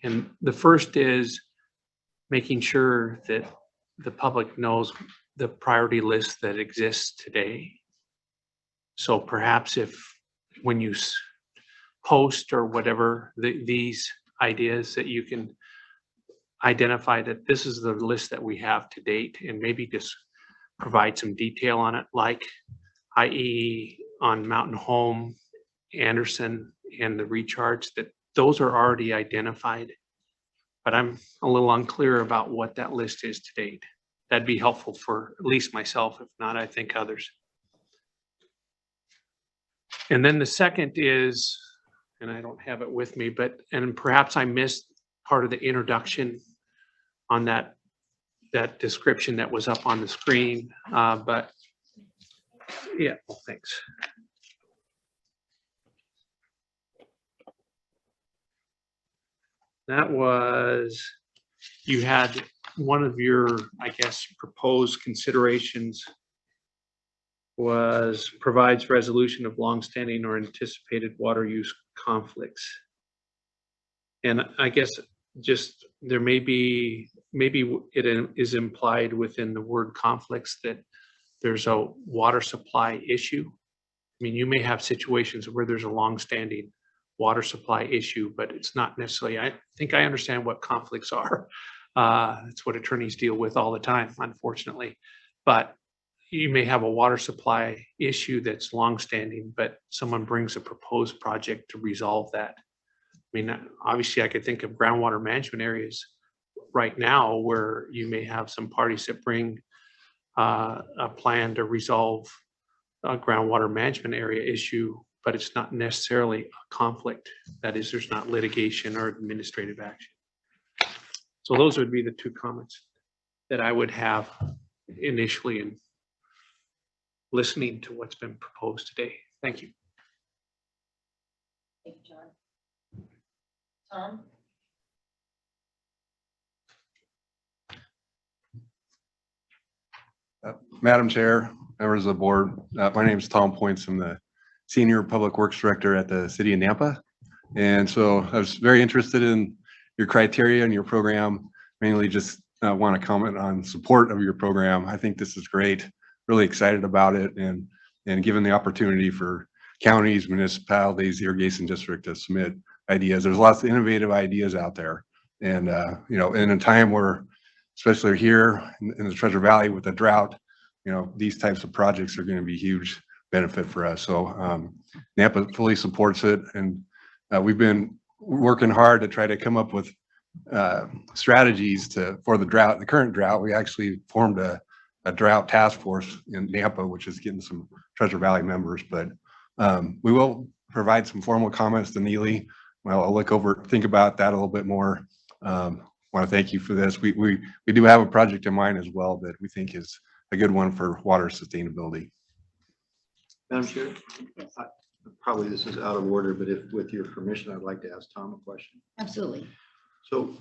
And the first is making sure that the public knows the priority list that exists today. So perhaps if when you post or whatever these ideas, that you can identify that this is the list that we have to date, and maybe just provide some detail on it, like i.e. on Mountain Home, Anderson, and the recharge, that those are already identified. But I'm a little unclear about what that list is to date. That'd be helpful for at least myself, if not, I think others. And then the second is, and I don't have it with me, and perhaps I missed part of the introduction on that description that was up on the screen, but yeah, well, thanks. That was, you had one of your, I guess, proposed considerations was provides resolution of longstanding or anticipated water use conflicts. And I guess just there maybe it is implied within the word conflicts that there's a water supply issue. I mean, you may have situations where there's a longstanding water supply issue, but it's not necessarily, I think I understand what conflicts are. That's what attorneys deal with all the time, unfortunately. But you may have a water supply issue that's longstanding, but someone brings a proposed project to resolve that. I mean, obviously I could think of groundwater management areas right now where you may have some parties that bring a plan to resolve a groundwater management area issue, but it's not necessarily a conflict. That is, there's not litigation or administrative action. So those would be the two comments that I would have initially in listening to what's been proposed today. Thank you. Thank you, John. Tom? Madam Chair, members of the board, my name is Tom Points. I'm the Senior Public Works Director at the City of Nampa. And so I was very interested in your criteria and your program. Mainly just want to comment on support of your program. I think this is great. Really excited about it, and given the opportunity for counties, municipalities, the irrigation district to submit ideas. There's lots of innovative ideas out there. And, you know, in a time where, especially here in the Treasure Valley with the drought, you know, these types of projects are going to be huge benefit for us. So NAPA fully supports it. And we've been working hard to try to come up with strategies for the drought, the current drought. We actually formed a drought task force in NAPA, which is getting some Treasure Valley members, but we will provide some formal comments to Neely. Well, I'll think about that a little bit more. Want to thank you for this. We do have a project in mind as well that we think is a good one for water sustainability. Madam Chair, probably this is out of order, but if with your permission, I'd like to ask Tom a question. Absolutely. So,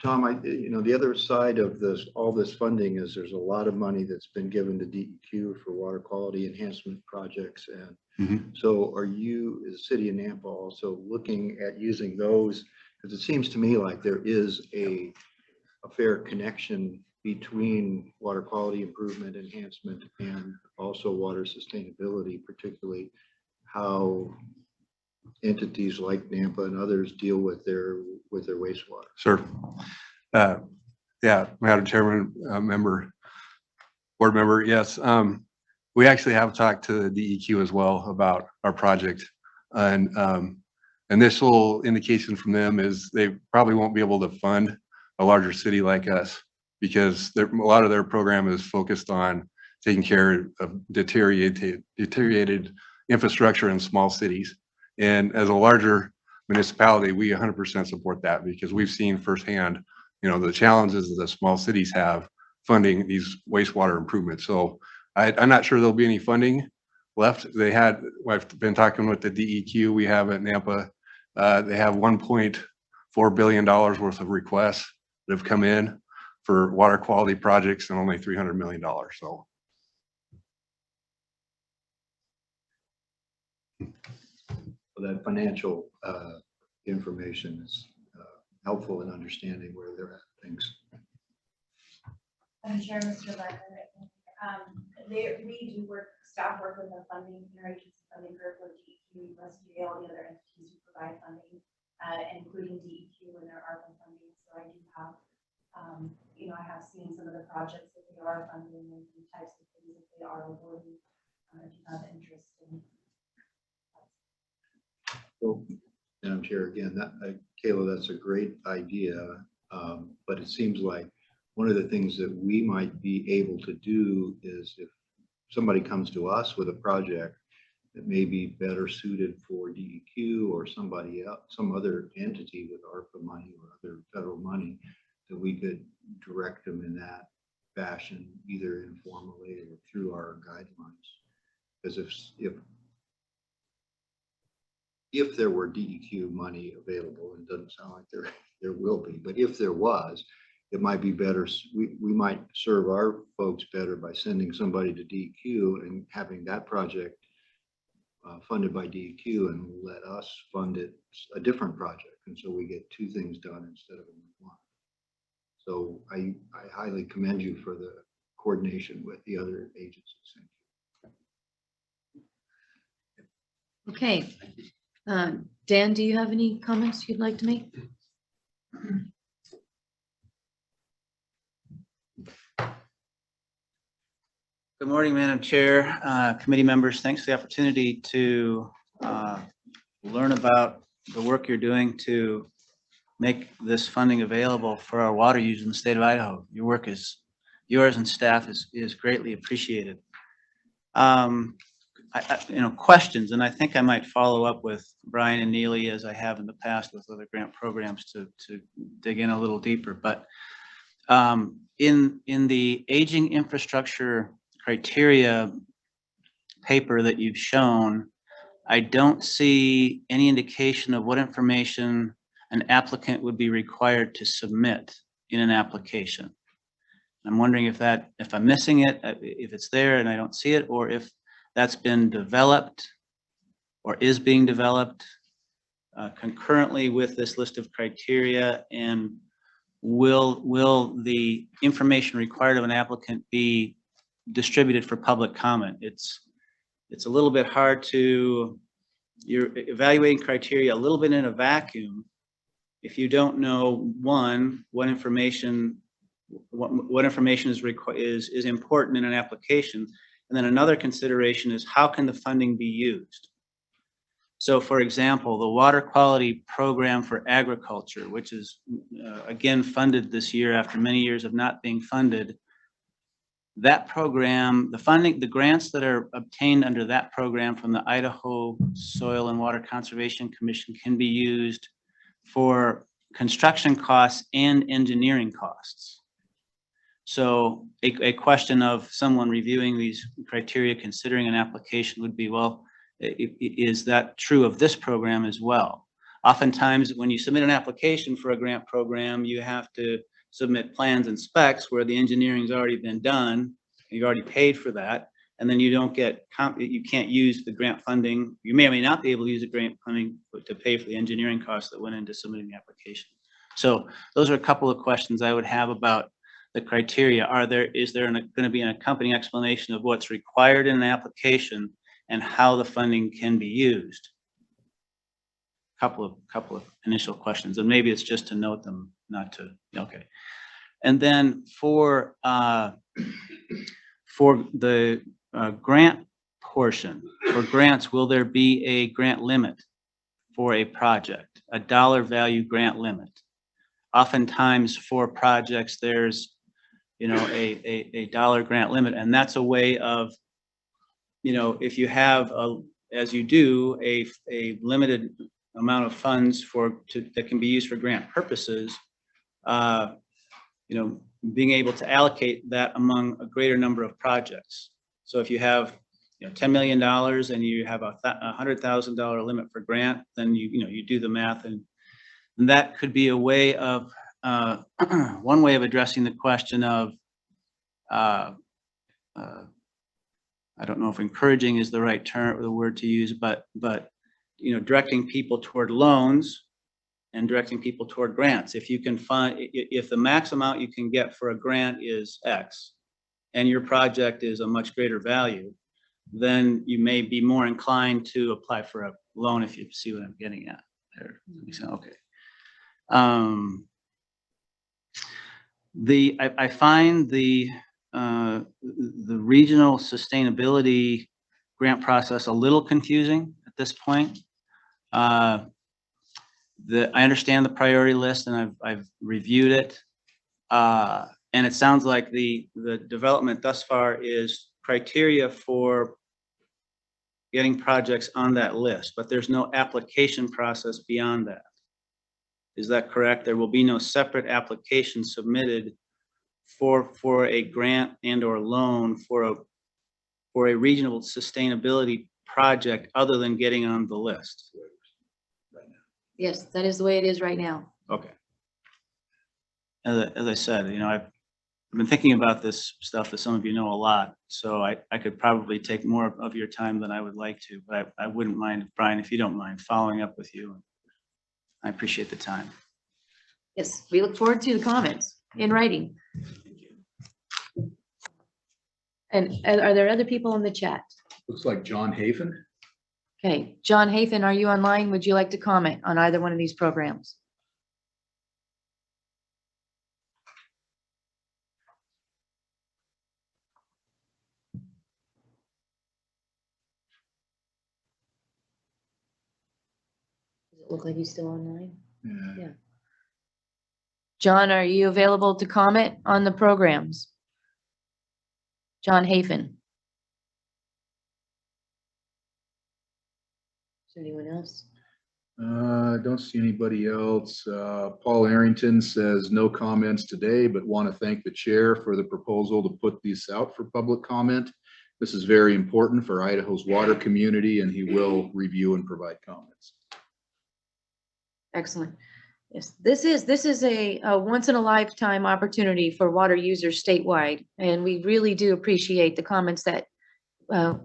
Tom, you know, the other side of all this funding is there's a lot of money that's been given to DEQ for water quality enhancement projects. And so are you, as the city of Nampa, also looking at using those? Because it seems to me like there is a fair connection between water quality improvement enhancement and also water sustainability, particularly how entities like Nampa and others deal with their wastewater. Sure. Yeah, Madam Chairman, board member, yes. We actually have talked to the DEQ as well about our project, and initial indication from them is they probably won't be able to fund a larger city like us because a lot of their program is focused on taking care of deteriorated infrastructure in small cities. And as a larger municipality, we 100% support that because we've seen firsthand, you know, the challenges that the small cities have funding these wastewater improvements. So I'm not sure there'll be any funding left. I've been talking with the DEQ. We have at Nampa, they have $1.4 billion worth of requests that have come in for water quality projects and only $300 million. So. That financial information is helpful in understanding where they're at. Thanks. I'm sure Mr. Barker, we do staff work with the funding, Interagency Funding group with DEQ, USDA, all the other entities who provide funding, including DEQ and their ARPA funding. So I do have, you know, I have seen some of the projects that they are funding and the types of things that they are awarding. If you have interest in. So, Madam Chair, again, Kayla, that's a great idea, but it seems like one of the things that we might be able to do is if somebody comes to us with a project that may be better suited for DEQ or somebody else, some other entity with ARPA money or other federal money, that we could direct them in that fashion, either informally or through our guidelines. Because if there were DEQ money available, and it doesn't sound like there will be, but if there was, it might be better. We might serve our folks better by sending somebody to DEQ and having that project funded by DEQ and let us fund it, a different project. And so we get two things done instead of one. So I highly commend you for the coordination with the other agencies. Okay. Dan, do you have any comments you'd like to make? Good morning, Madam Chair, committee members. Thanks for the opportunity to learn about the work you're doing to make this funding available for our water users in the state of Idaho. Your work yours and staff is greatly appreciated. Questions, and I think I might follow up with Brian and Neely as I have in the past with other grant programs to dig in a little deeper. But in the aging infrastructure criteria paper that you've shown, I don't see any indication of what information an applicant would be required to submit in an application. I'm wondering if I'm missing it, if it's there and I don't see it, or if that's been developed or is being developed concurrently with this list of criteria, and will the information required of an applicant be distributed for public comment? It's a little bit hard to, you're evaluating criteria a little bit in a vacuum if you don't know, one, what information is important in an application, and then another consideration is how can the funding be used. So, for example, the water quality program for agriculture, which is again funded this year after many years of not being funded. That program, the grants that are obtained under that program from the Idaho Soil and Water Conservation Commission can be used for construction costs and engineering costs. So a question of someone reviewing these criteria, considering an application, would be, well, is that true of this program as well? Oftentimes, when you submit an application for a grant program, you have to submit plans and specs where the engineering's already been done, you've already paid for that, and then you don't get, you can't use the grant funding. You may or may not be able to use the grant funding to pay for the engineering costs that went into submitting the application. So those are a couple of questions I would have about the criteria. Is there going to be an accompanying explanation of what's required in an application and how the funding can be used? Couple of initial questions, and maybe it's just to note them, not to, okay. And then for the grant portion, for grants, will there be a grant limit for a project, a dollar value grant limit? Oftentimes for projects, there's, a dollar grant limit, and that's a way of, if you have as you do, a limited amount of funds that can be used for grant purposes, being able to allocate that among a greater number of projects. So if you have $10 million and you have a $100,000 limit for grant, then you do the math, and that could be a way of one way of addressing the question of I don't know if encouraging is the right term or the word to use, but directing people toward loans and directing people toward grants. If you can find, if the max amount you can get for a grant is X and your project is a much greater value, then you may be more inclined to apply for a loan, if you see what I'm getting at there. Okay. I find the regional sustainability grant process a little confusing at this point. I understand the priority list, and I've reviewed it, and it sounds like the development thus far is criteria for getting projects on that list, but there's no application process beyond that. Is that correct? There will be no separate application submitted for a grant and or loan for a regional sustainability project other than getting on the list. Yes, that is the way it is right now. Okay. As I said, I've been thinking about this stuff, as some of you know, a lot, so I could probably take more of your time than I would like to, but I wouldn't mind, Brian, if you don't mind, following up with you. I appreciate the time. Yes, we look forward to the comments in writing. And are there other people in the chat? Looks like John Hafen. Okay, John Hafen, are you online? Would you like to comment on either one of these programs? Does it look like he's still online? Yeah. John, are you available to comment on the programs? John Hafen. Is there anyone else? I don't see anybody else. Paul Arrington says no comments today, but want to thank the chair for the proposal to put these out for public comment. This is very important for Idaho's water community, and he will review and provide comments. Excellent. Yes, this is a once in a lifetime opportunity for water users statewide, and we really do appreciate the comments that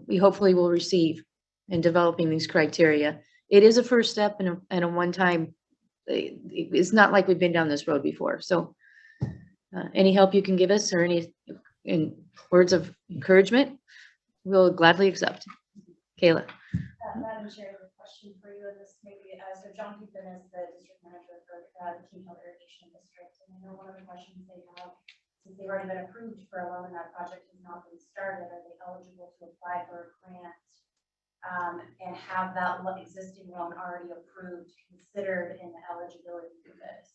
we hopefully will receive in developing these criteria. it is a first step and a one-time, it's not like we've been down this road before. So any help you can give us or any words of encouragement, we'll gladly accept. Kayla. Madam Chair, I have a question for you, and this maybe, so John Keegan is the district manager for the King Hill Irrigation District, and I know one of the questions they have, since they've already been approved for a loan and that project has not been started, are they eligible to apply for a grant? And have that existing loan already approved, considered in the eligibility for this?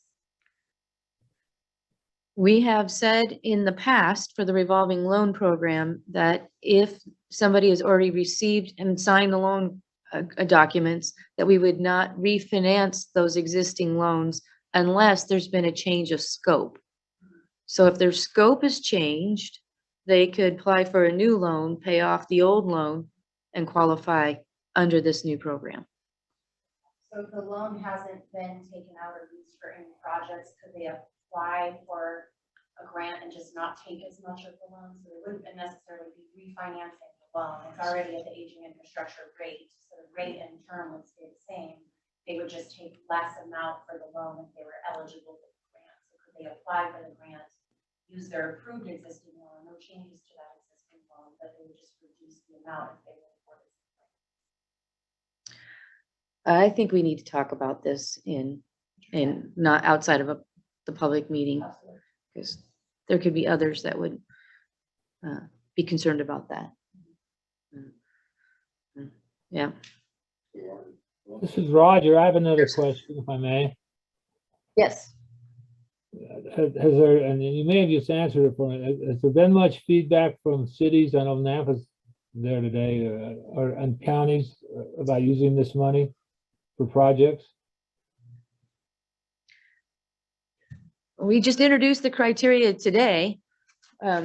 We have said in the past for the revolving loan program that if somebody has already received and signed the loan documents, that we would not refinance those existing loans unless there's been a change of scope. So if their scope has changed, they could apply for a new loan, pay off the old loan, and qualify under this new program. So if the loan hasn't been taken out or used for any projects, could they apply for a grant and just not take as much of the loan? So they wouldn't necessarily be refinancing the loan. It's already at the aging infrastructure rate. So the rate and term would stay the same. They would just take less amount for the loan if they were eligible for the grant. So could they apply for the grant, use their approved existing loan, no changes to that existing loan, but they would just reduce the amount if they were afforded. I think we need to talk about this in not outside of the public meeting, because there could be others that would be concerned about that. Yeah. This is Roger. I have another question, if I may. Yes. Has there, and you may have just answered it for me, has there been much feedback from cities? I know Nampa's there today, and counties about using this money for projects? We just introduced the criteria today.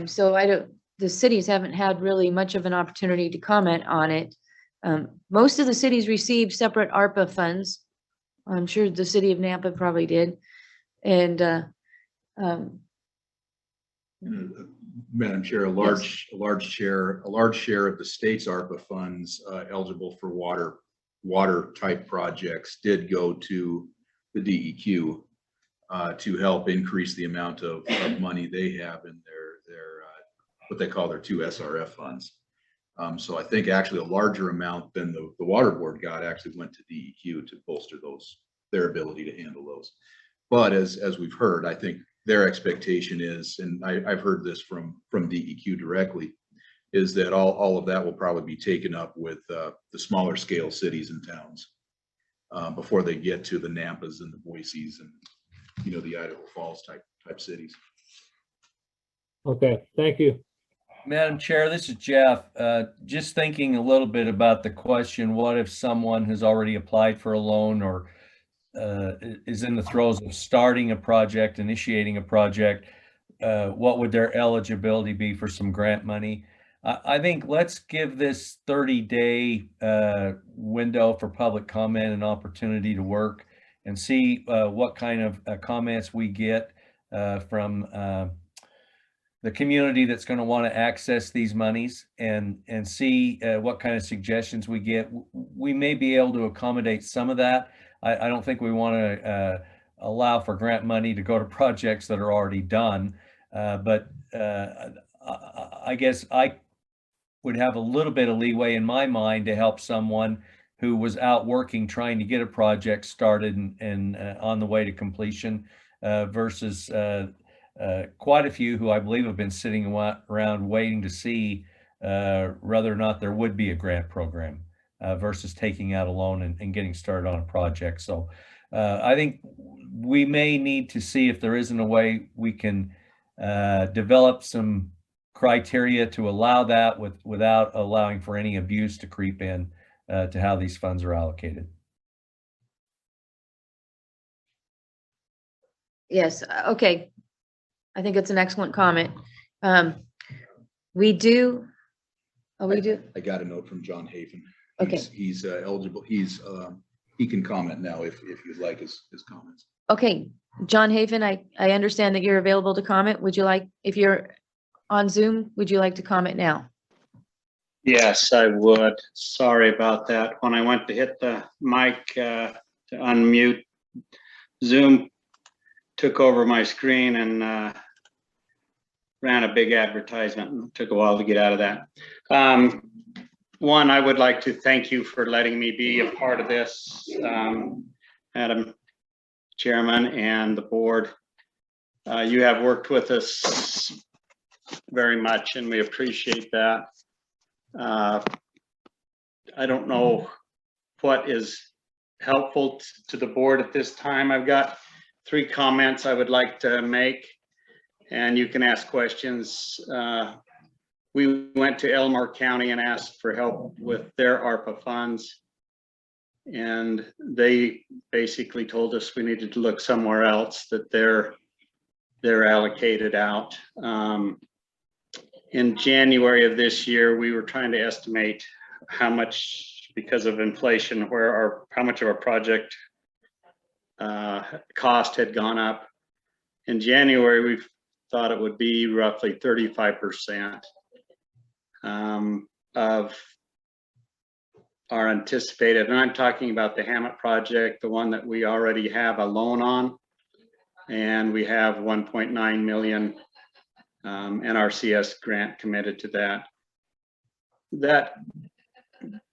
So the cities haven't had really much of an opportunity to comment on it. Most of the cities received separate ARPA funds. I'm sure the city of Nampa probably did. And Madam Chair, a large share of the state's ARPA funds eligible for water type projects did go to the DEQ to help increase the amount of money they have in their what they call their 2 SRF funds. So I think actually a larger amount than the water board got actually went to DEQ to bolster their ability to handle those. But as we've heard, I think their expectation is, and I've heard this from DEQ directly, is that all of that will probably be taken up with the smaller scale cities and towns before they get to the Nampas and the Boise's and the Idaho Falls type cities. Okay, thank you. Madam Chair, this is Jeff. Just thinking a little bit about the question, what if someone has already applied for a loan or is in the throes of starting a project, initiating a project, what would their eligibility be for some grant money? I think let's give this 30-day window for public comment and opportunity to work and see what kind of comments we get from the community that's going to want to access these monies and see what kind of suggestions we get. We may be able to accommodate some of that. I don't think we want to allow for grant money to go to projects that are already done. But I guess I would have a little bit of leeway in my mind to help someone who was out working, trying to get a project started and on the way to completion versus quite a few who I believe have been sitting around waiting to see whether or not there would be a grant program versus taking out a loan and getting started on a project. So I think we may need to see if there isn't a way we can develop some criteria to allow that without allowing for any abuse to creep in to how these funds are allocated. Yes, okay. I think it's an excellent comment. We do. Oh, we do. I got a note from John Hafen. Okay. He's eligible. He can comment now if you'd like his comments. Okay, John Hafen, I understand that you're available to comment. Would you like, if you're on Zoom, would you like to comment now? Yes, I would. Sorry about that. When I went to hit the mic to unmute, Zoom took over my screen and ran a big advertisement. It took a while to get out of that. One, I would like to thank you for letting me be a part of this, Madam Chairman and the board. You have worked with us very much and we appreciate that. I don't know what is helpful to the board at this time. I've got 3 comments I would like to make, and you can ask questions. We went to Elmore County and asked for help with their ARPA funds, and they basically told us we needed to look somewhere else, that they're allocated out. In January of this year, we were trying to estimate how much, because of inflation, how much of our project cost had gone up. In January, we thought it would be roughly 35% of our anticipated, and I'm talking about the Hammett project, the one that we already have a loan on, and we have 1.9 million NRCS grant committed to that. That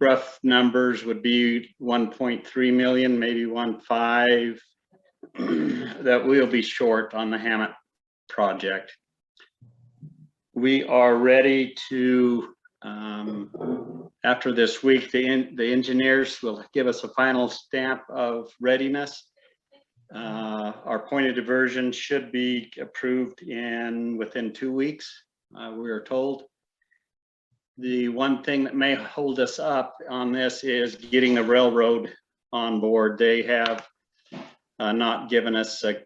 rough numbers would be 1.3 million, maybe 1.5 that we'll be short on the Hammett project. We are ready to, after this week, the engineers will give us a final stamp of readiness. Our point of diversion should be approved within 2 weeks, we are told. The one thing that may hold us up on this is getting the railroad on board. They have not given us a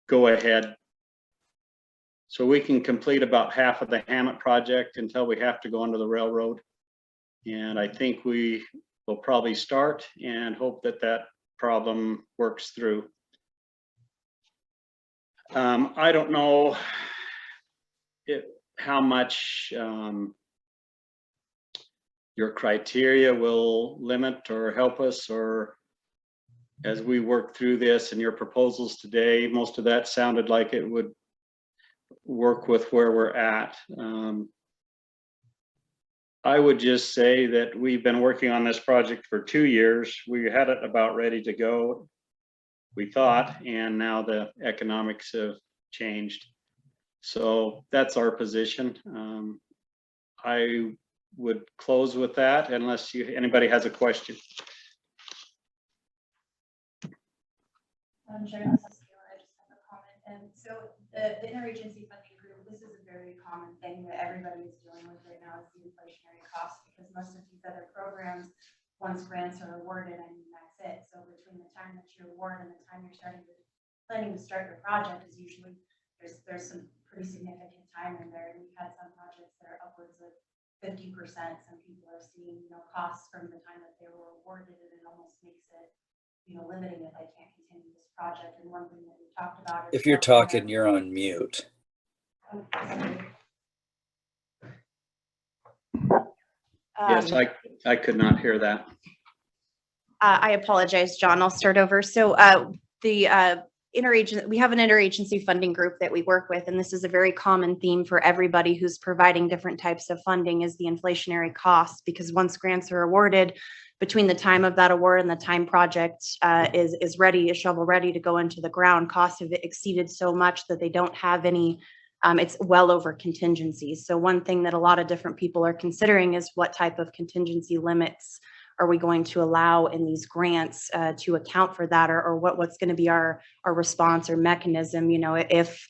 go ahead. So we can complete about half of the Hammett project until we have to go under the railroad. And I think we will probably start and hope that that problem works through. I don't know how much your criteria will limit or help us, or as we work through this and your proposals today, most of that sounded like it would work with where we're at. I would just say that we've been working on this project for 2 years. We had it about ready to go, we thought, and now the economics have changed. So that's our position. I would close with that unless anybody has a question. Sure, I just have a comment. And so the interagency funding group, this is a very common thing that everybody is dealing with right now, is the inflationary costs, because most of these other programs, once grants are awarded, I mean, that's it. So between the time that you award and the time you're planning to start your project is usually, there's some pretty significant time in there. And we've had some projects that are upwards of 50%. Some people are seeing, costs from the time that they were awarded, and it almost makes it, limiting if I can't continue this project. And one thing that we talked about is, If you're talking, you're on mute. Yes, I could not hear that. I apologize, John. I'll start over. So we have an interagency funding group that we work with, and this is a very common theme for everybody who's providing different types of funding, is the inflationary costs, because once grants are awarded, between the time of that award and the time project is ready, is shovel ready to go into the ground, costs have exceeded so much that they don't have any, it's well over contingencies. So one thing that a lot of different people are considering is what type of contingency limits are we going to allow in these grants to account for that, or what's going to be our response or mechanism, if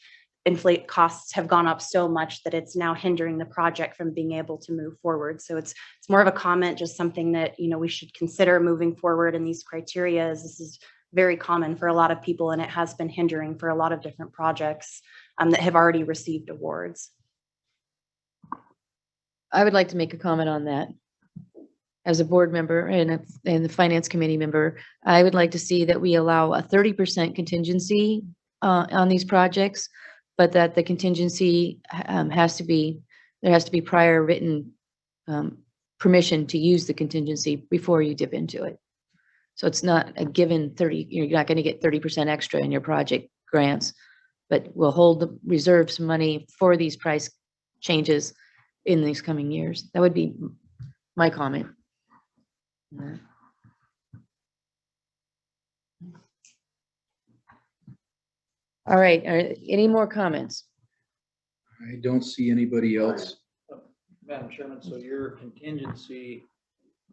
inflate costs have gone up so much that it's now hindering the project from being able to move forward. So it's more of a comment, just something that, we should consider moving forward in these criteria. This is very common for a lot of people, and it has been hindering for a lot of different projects that have already received awards. I would like to make a comment on that. As a board member and the finance committee member, I would like to see that we allow a 30% contingency on these projects, but that the contingency has to be there has to be prior written permission to use the contingency before you dip into it. So it's not a given 30, you're not going to get 30% extra in your project grants, but we'll hold the reserves money for these price changes in these coming years. That would be my comment. All right, any more comments? I don't see anybody else. Madam Chairman, so your contingency,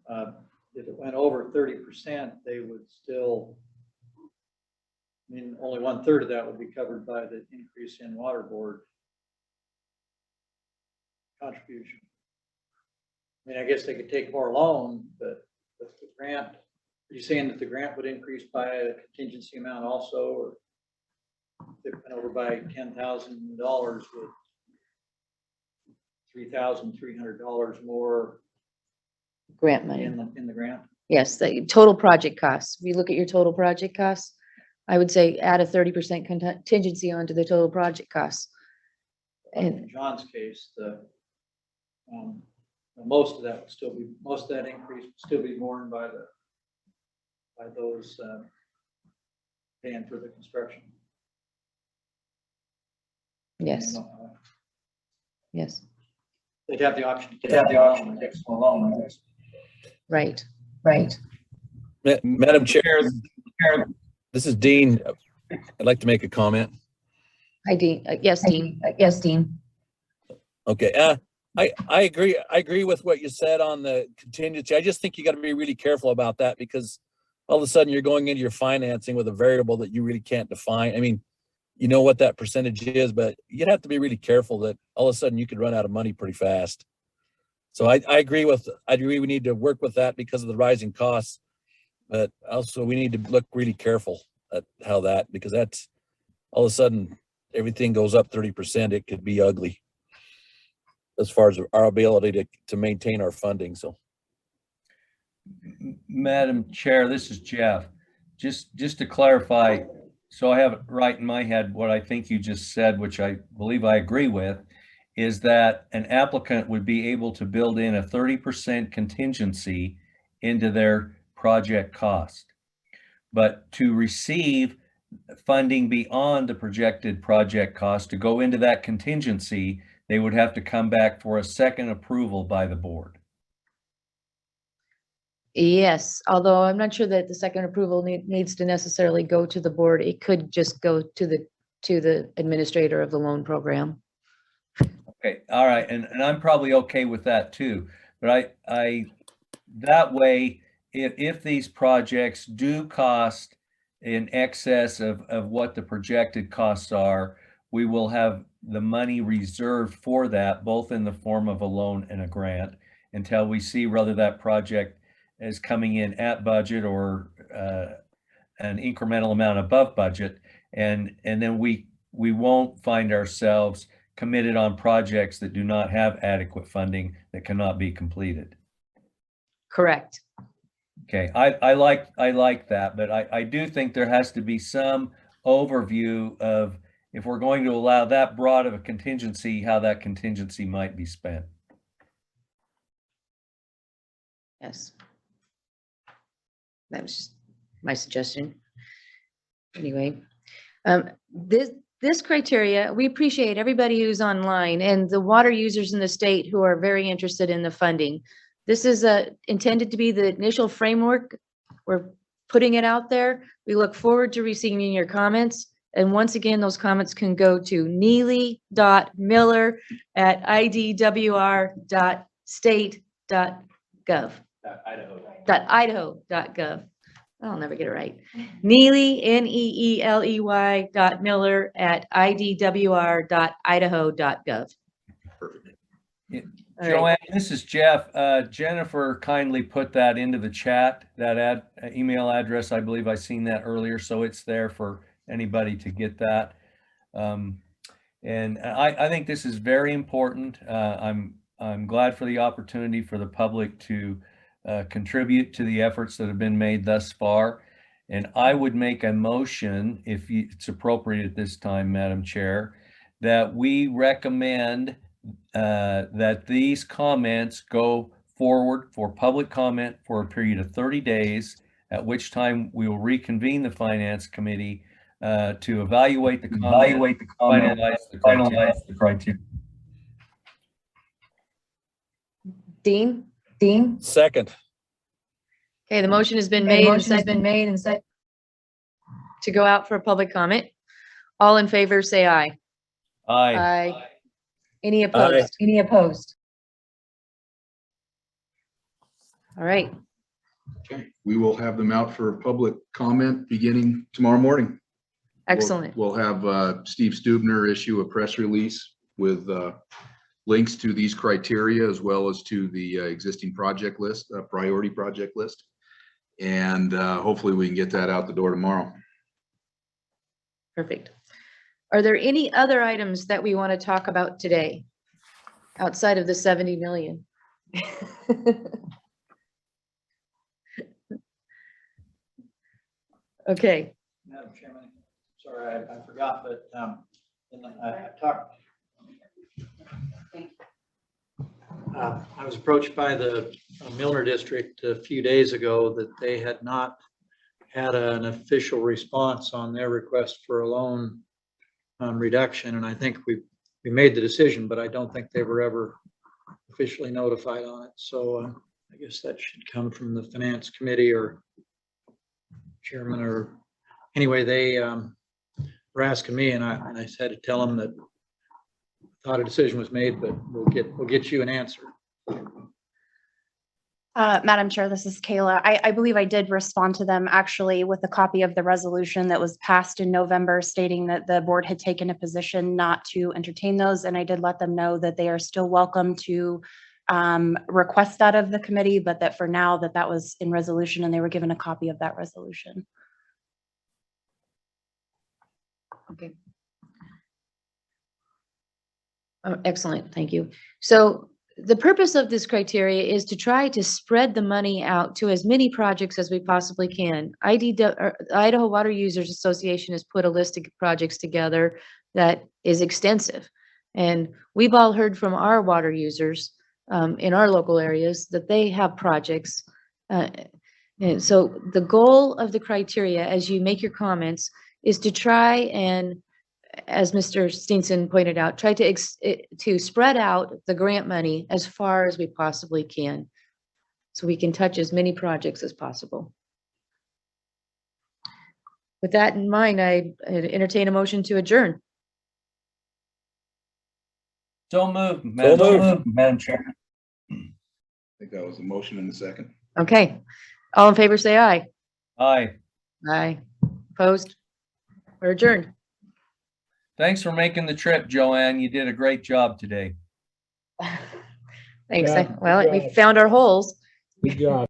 if it went over 30%, they would still, I mean, only 1/3 of that would be covered by the increase in water board contribution. I mean, I guess they could take more loan, but the grant, are you saying that the grant would increase by a contingency amount also, or if it went over by $10,000 with $3,300 more Grant money. in the grant? Yes, the total project costs. If you look at your total project costs, I would say add a 30% contingency onto the total project costs. And In John's case, most of that would still be, most of that increase would still be borne by those paying for the construction. yes, yes, They'd have the option. They'd have the option to take some loan, I guess. right, right. Madam Chair, this is Dean. I'd like to make a comment. Hi, Dean. Yes, Dean. Yes, Dean. Okay, I agree. I agree with what you said on the contingency. I just think you got to be really careful about that, because all of a sudden you're going into your financing with a variable that you really can't define. I mean, you know what that percentage is, but you'd have to be really careful that all of a sudden you could run out of money pretty fast. So I agree we need to work with that because of the rising costs, but also we need to look really careful at how that, because that's all of a sudden everything goes up 30%. It could be ugly as far as our ability to maintain our funding. So, Madam Chair, this is Jeff. Just to clarify, so I have it right in my head what I think you just said, which I believe I agree with, is that an applicant would be able to build in a 30% contingency into their project cost. But to receive funding beyond the projected project cost to go into that contingency, they would have to come back for a second approval by the board. Yes, although I'm not sure that the second approval needs to necessarily go to the board. It could just go to the administrator of the loan program. Okay, all right, and I'm probably okay with that too. But I that way, if these projects do cost in excess of what the projected costs are, we will have the money reserved for that, both in the form of a loan and a grant, until we see whether that project is coming in at budget or an incremental amount above budget. And then we won't find ourselves committed on projects that do not have adequate funding that cannot be completed. Correct. Okay, I like that, but I do think there has to be some overview of, if we're going to allow that broad of a contingency, how that contingency might be spent. Yes. That was my suggestion. Anyway, this criteria, we appreciate everybody who's online and the water users in the state who are very interested in the funding. This is intended to be the initial framework. We're putting it out there. We look forward to receiving your comments. And once again, those comments can go to neely.miller@idwr.state.gov. Idaho.gov. I'll never get it right. Neely, NEELEY.Miller@IDWR.Idaho.gov. Perfect. Joanne, this is Jeff. Jennifer kindly put that into the chat, that email address. I believe I seen that earlier, so it's there for anybody to get that. And I think this is very important. I'm glad for the opportunity for the public to contribute to the efforts that have been made thus far. And I would make a motion, if it's appropriate at this time, Madam Chair, that we recommend that these comments go forward for public comment for a period of 30 days, at which time we will reconvene the finance committee to evaluate the comment, finalize the criteria. Dean? Second. Okay, the motion has been made and seconded to go out for a public comment. All in favor, say aye. Aye. Any opposed? Any opposed? All right, Okay, we will have them out for public comment beginning tomorrow morning. excellent. We'll have Steve Stubner issue a press release with links to these criteria as well as to the existing project list, priority project list. And hopefully we can get that out the door tomorrow. Perfect. Are there any other items that we want to talk about today outside of the 70 million? Okay. Madam Chairman, sorry, I forgot, but I talked. I was approached by the Milner District a few days ago that they had not had an official response on their request for a loan reduction, and I think we made the decision, but I don't think they were ever officially notified on it. So I guess that should come from the Finance Committee or Chairman, or anyway, they were asking me, and I had to tell them that I thought a decision was made, but we'll get you an answer. Madam Chair, this is Kayla. I believe I did respond to them actually with a copy of the resolution that was passed in November stating that the board had taken a position not to entertain those. And I did let them know that they are still welcome to request that of the committee, but that for now that was in resolution and they were given a copy of that resolution. Okay. Oh, excellent, thank you. So the purpose of this criteria is to try to spread the money out to as many projects as we possibly can. Idaho Water Users Association has put a list of projects together that is extensive. And we've all heard from our water users in our local areas that they have projects. And so the goal of the criteria, as you make your comments, is to try and, as Mr. Stevenson pointed out, try to spread out the grant money as far as we possibly can, so we can touch as many projects as possible. With that in mind, I entertain a motion to adjourn. So moved, Madam Chair. I think that was a motion in the second. Okay, all in favor, say aye. Aye. Aye. Opposed? We're adjourned. Thanks for making the trip, Joanne. You did a great job today. Thanks. Yeah, Well, good we job. found our holes. Good job.